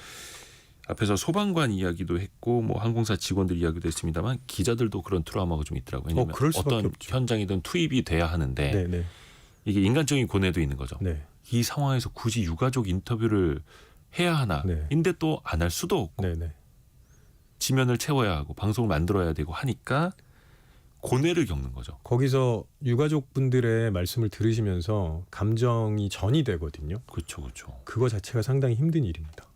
앞에서 소방관 이야기도 했고 뭐 항공사 직원들 이야기도 했습니다만 기자들도 그런 트라우마가 좀 있더라고요. 왜냐하면 그럴 수밖에 어떤 없죠. 현장이든 투입이 돼야 하는데 네, 네, 이게 인간적인 고뇌도 있는 거죠. 네, 이 상황에서 굳이 유가족 인터뷰를 해야 하나? 네. 인데 또 안 할 수도 없고 네, 네. 지면을 채워야 하고 방송을 만들어야 되고 하니까 고뇌를 겪는 거죠. 거기서 유가족분들의 말씀을 들으시면서 감정이 전이 되거든요. 그렇죠, 그렇죠. 그거 자체가 상당히 힘든 일입니다.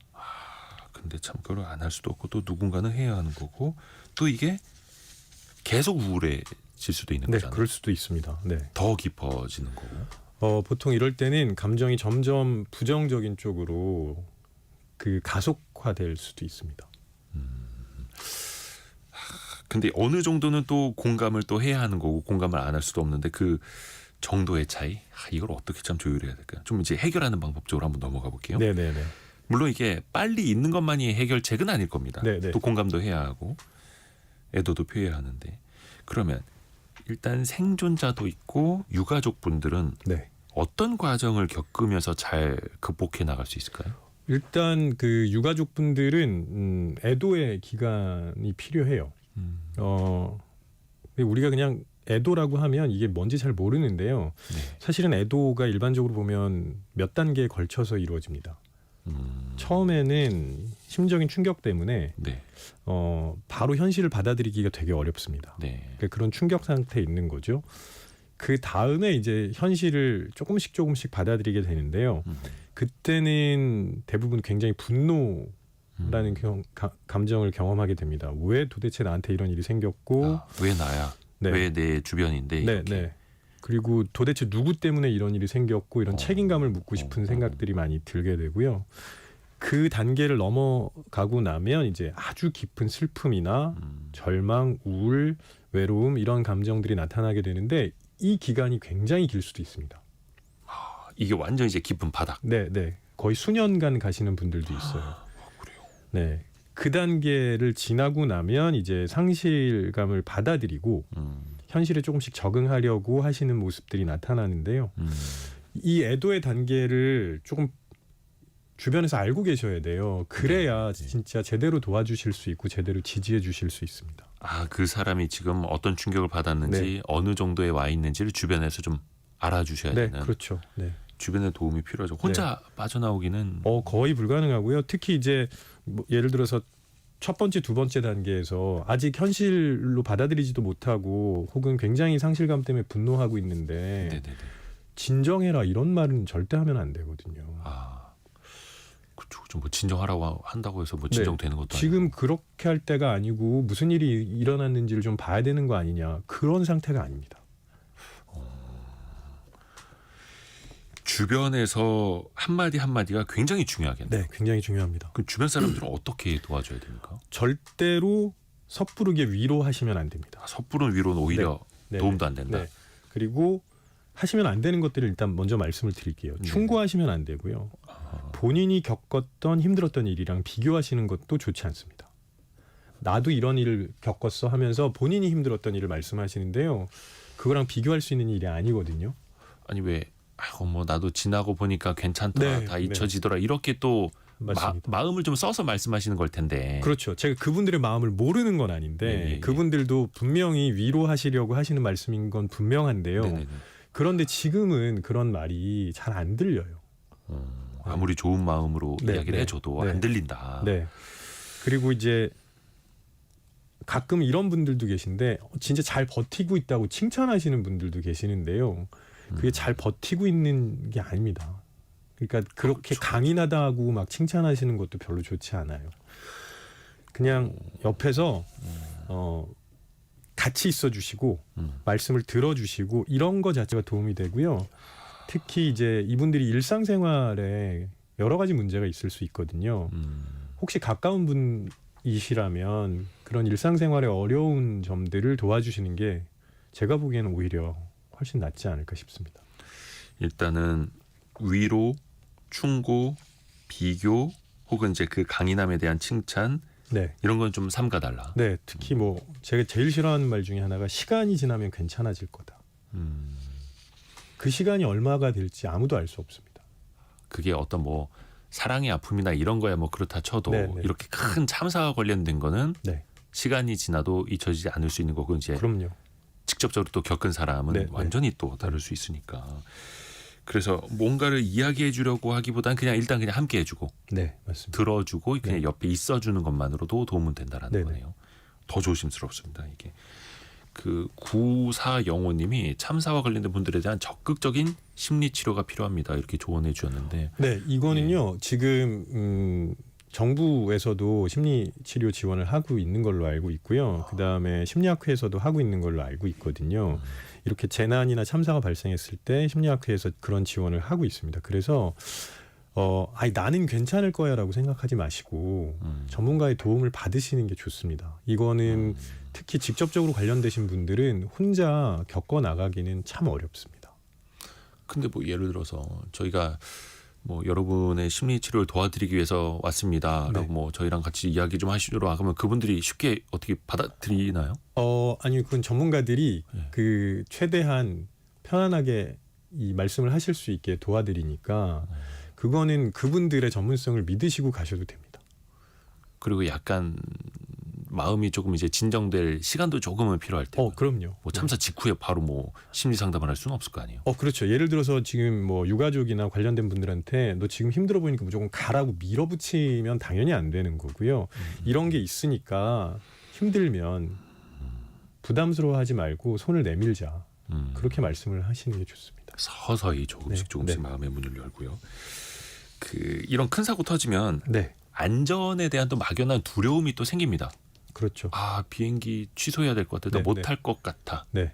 근데 참 그걸 안 할 수도 없고 또 누군가는 해야 하는 거고 또 이게 계속 우울해질 수도 있는 네, 거잖아요. 그럴 수도 있습니다. 네. 더 깊어지는 거고. 보통 이럴 때는 감정이 점점 부정적인 쪽으로 그 가속화될 수도 있습니다. 근데 어느 정도는 또 공감을 또 해야 하는 거고 공감을 안 할 수도 없는데 그 정도의 차이 이걸 어떻게 참 조율해야 될까요? 좀 이제 해결하는 방법 쪽으로 한번 넘어가 볼게요. 네, 네, 네. 물론 이게 빨리 있는 것만이 해결책은 아닐 겁니다. 네, 네. 또 공감도 해야 하고 애도도 표해야 하는데 그러면 일단 생존자도 있고 유가족분들은 네. 어떤 과정을 겪으면서 잘 극복해 나갈 수 있을까요? 일단 그 유가족분들은 애도의 기간이 필요해요. 우리가 그냥 애도라고 하면 이게 뭔지 잘 모르는데요. 네. 사실은 애도가 일반적으로 보면 몇 단계에 걸쳐서 이루어집니다. 처음에는 심적인 충격 때문에 네. 바로 현실을 받아들이기가 되게 어렵습니다. 네. 그러니까 그런 충격 상태에 있는 거죠. 그 다음에 이제 현실을 조금씩 받아들이게 되는데요. 그때는 대부분 굉장히 분노라는 감정을 경험하게 됩니다. 왜 도대체 나한테 이런 일이 생겼고, 왜 나야? 네. 왜 내 주변인데? 네, 이렇게. 네. 그리고 도대체 누구 때문에 이런 일이 생겼고 이런 책임감을 묻고 싶은 생각들이 많이 들게 되고요. 그 단계를 넘어가고 나면 이제 아주 깊은 슬픔이나 절망, 우울, 외로움 이런 감정들이 나타나게 되는데 이 기간이 굉장히 길 수도 있습니다. 이게 완전 이제 깊은 바닥. 네, 네. 거의 수년간 가시는 분들도 있어요. 그래요. 네. 그 단계를 지나고 나면 이제 상실감을 받아들이고 현실에 조금씩 적응하려고 하시는 모습들이 나타나는데요. 이 애도의 단계를 조금 주변에서 알고 계셔야 돼요. 그래야 진짜 제대로 도와주실 수 있고 제대로 지지해 주실 수 있습니다. 그 사람이 지금 어떤 충격을 받았는지 네. 어느 정도에 와 있는지를 주변에서 좀 알아주셔야 네, 되는. 그렇죠. 네. 주변의 도움이 필요하죠. 혼자 빠져나오기는 거의 불가능하고요. 특히 이제 뭐 예를 들어서 첫 번째, 두 번째 단계에서 아직 현실로 받아들이지도 못하고 혹은 굉장히 상실감 때문에 분노하고 있는데 네네네. 진정해라 이런 말은 절대 하면 안 되거든요. 그렇죠. 뭐 진정하라고 한다고 해서 뭐 진정되는 것도 지금 아니고. 그렇게 할 때가 아니고 무슨 일이 일어났는지를 좀 봐야 되는 거 아니냐. 그런 상태가 아닙니다. 주변에서 한마디 한마디가 굉장히 중요하겠네요. 네, 굉장히 중요합니다. 그 주변 사람들은 어떻게 도와줘야 됩니까? 절대로 섣부르게 위로하시면 안 됩니다. 섣부른 위로는 오히려 네. 도움도 안 된다. 네. 그리고 하시면 안 되는 것들을 일단 먼저 말씀을 드릴게요. 네. 충고하시면 안 되고요. 본인이 겪었던 힘들었던 일이랑 비교하시는 것도 좋지 않습니다. 나도 이런 일을 겪었어 하면서 본인이 힘들었던 일을 말씀하시는데요. 그거랑 비교할 수 있는 일이 아니거든요. 아니 왜 뭐 나도 지나고 보니까 괜찮다. 네, 다 네. 잊혀지더라. 이렇게 또 맞습니다. 마음을 좀 써서 말씀하시는 걸 텐데. 그렇죠. 제가 그분들의 마음을 모르는 건 아닌데 예. 그분들도 분명히 위로하시려고 하시는 말씀인 건 분명한데요. 네네네. 그런데 지금은 그런 말이 잘 안 들려요. 아무리 좋은 마음으로 네, 이야기를 네, 해줘도 네. 안 들린다. 네. 그리고 이제 가끔 이런 분들도 계신데 진짜 잘 버티고 있다고 칭찬하시는 분들도 계시는데요. 그게 잘 버티고 있는 게 아닙니다. 그러니까 그렇게 그렇죠. 강인하다고 막 칭찬하시는 것도 별로 좋지 않아요. 그냥 옆에서 같이 있어주시고 말씀을 들어주시고 이런 거 자체가 도움이 되고요. 특히 이제 이분들이 일상생활에 여러 가지 문제가 있을 수 있거든요. 혹시 가까운 분이시라면 그런 일상생활의 어려운 점들을 도와주시는 게 제가 보기에는 오히려 훨씬 낫지 않을까 싶습니다. 일단은 위로, 충고, 비교 혹은 이제 그 강인함에 대한 칭찬 네, 이런 건 좀 삼가달라. 네, 특히 뭐 제가 제일 싫어하는 말 중에 하나가 시간이 지나면 괜찮아질 거다. 그 시간이 얼마가 될지 아무도 알 수 없습니다. 그게 어떤 뭐 사랑의 아픔이나 이런 거야 뭐 그렇다 쳐도 네, 네. 이렇게 큰 참사와 관련된 거는 네, 시간이 지나도 잊혀지지 않을 수 있는 거고 이제 그럼요. 직접적으로 또 겪은 사람은 네, 네. 완전히 또 다를 수 있으니까. 그래서 뭔가를 이야기해 주려고 하기보단 그냥 일단 그냥 함께 해주고 네, 맞습니다. 들어주고 그냥 네. 옆에 있어주는 것만으로도 도움은 된다라는 네, 네. 거네요. 더 조심스럽습니다. 이게 그 9405님이 참사와 관련된 분들에 대한 적극적인 심리 치료가 필요합니다. 이렇게 조언해 주셨는데 네, 이거는요. 지금 정부에서도 심리 치료 지원을 하고 있는 걸로 알고 있고요. 그다음에 심리학회에서도 하고 있는 걸로 알고 있거든요. 이렇게 재난이나 참사가 발생했을 때 심리학회에서 그런 지원을 하고 있습니다. 그래서 나는 괜찮을 거야라고 생각하지 마시고 전문가의 도움을 받으시는 게 좋습니다. 이거는 특히 직접적으로 관련되신 분들은 혼자 겪어 나가기는 참 어렵습니다. 근데 뭐 예를 들어서 저희가 뭐 여러분의 심리 치료를 도와드리기 위해서 왔습니다라고 네. 뭐 저희랑 같이 이야기 좀 하시도록 하면 그분들이 쉽게 어떻게 받아들이나요? 아니 그건 전문가들이 네. 그 최대한 편안하게 이 말씀을 하실 수 있게 도와드리니까 그거는 그분들의 전문성을 믿으시고 가셔도 됩니다. 그리고 약간 마음이 조금 이제 진정될 시간도 조금은 필요할 때. 그럼요. 뭐 참사 직후에 바로 뭐 심리 상담을 할 수는 없을 거 아니에요. 그렇죠. 예를 들어서 지금 뭐 유가족이나 관련된 분들한테 너 지금 힘들어 보이니까 무조건 가라고 밀어붙이면 당연히 안 되는 거고요. 이런 게 있으니까 힘들면 부담스러워하지 말고 손을 내밀자. 그렇게 말씀을 하시는 게 좋습니다. 서서히 조금씩 네, 조금씩 네. 마음의 문을 열고요. 이런 큰 사고 터지면 네, 안전에 대한 또 막연한 두려움이 또 생깁니다. 그렇죠. 비행기 취소해야 될 것 같아. 네, 못 탈 것 같아. 네.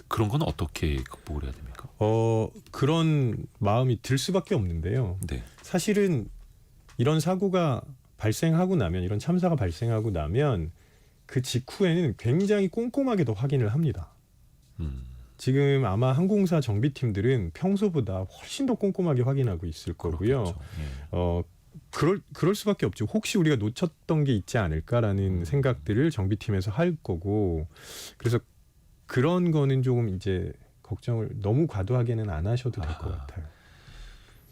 그런 건 어떻게 극복을 해야 됩니까? 그런 마음이 들 수밖에 없는데요. 네. 사실은 이런 사고가 발생하고 나면, 이런 참사가 발생하고 나면 그 직후에는 굉장히 꼼꼼하게 더 확인을 합니다. 음, 지금 아마 항공사 정비팀들은 평소보다 훨씬 더 꼼꼼하게 확인하고 있을 거고요. 그렇겠죠. 예. 그럴 수밖에 없죠. 혹시 우리가 놓쳤던 게 있지 않을까라는 생각들을 정비팀에서 할 거고, 그래서 그런 거는 조금 이제 걱정을 너무 과도하게는 안 하셔도 될 것 같아요.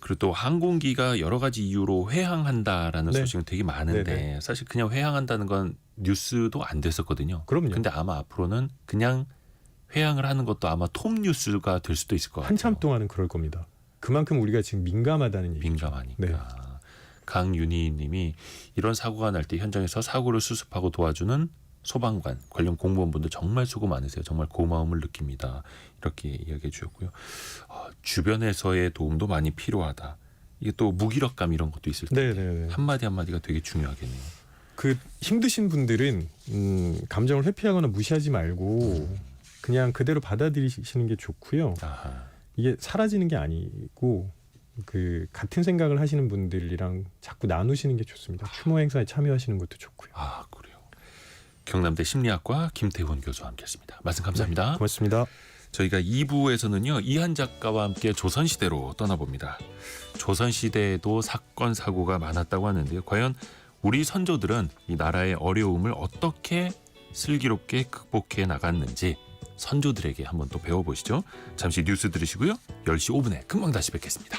그리고 또 항공기가 여러 가지 이유로 회항한다라는 네. 소식은 되게 많은데 네네. 사실 그냥 회항한다는 건 뉴스도 안 됐었거든요. 그럼요. 근데 아마 앞으로는 그냥 회항을 하는 것도 아마 톱 뉴스가 될 수도 있을 것 같아요. 한참 동안은 그럴 겁니다. 그만큼 우리가 지금 민감하다는 얘기죠. 민감하니까. 네. 강윤희 님이 이런 사고가 날 때 현장에서 사고를 수습하고 도와주는 소방관, 관련 공무원분들 정말 수고 많으세요. 정말 고마움을 느낍니다. 이렇게 이야기해 주셨고요. 주변에서의 도움도 많이 필요하다. 이게 또 무기력감 이런 것도 있을 텐데 네네네. 한마디 한마디가 되게 중요하겠네요. 그 힘드신 분들은 감정을 회피하거나 무시하지 말고 그냥 그대로 받아들이시는 게 좋고요. 아하. 이게 사라지는 게 아니고 그 같은 생각을 하시는 분들이랑 자꾸 나누시는 게 좋습니다. 추모 행사에 참여하시는 것도 좋고요. 그래요. 경남대 심리학과 김태훈 교수와 함께했습니다. 말씀 감사합니다. 네, 고맙습니다. 저희가 2부에서는요. 이한 작가와 함께 조선시대로 떠나봅니다. 조선시대에도 사건 사고가 많았다고 하는데요. 과연 우리 선조들은 이 나라의 어려움을 어떻게 슬기롭게 극복해 나갔는지 선조들에게 한번 또 배워보시죠. 잠시 뉴스 들으시고요. 10시 5분에 금방 다시 뵙겠습니다.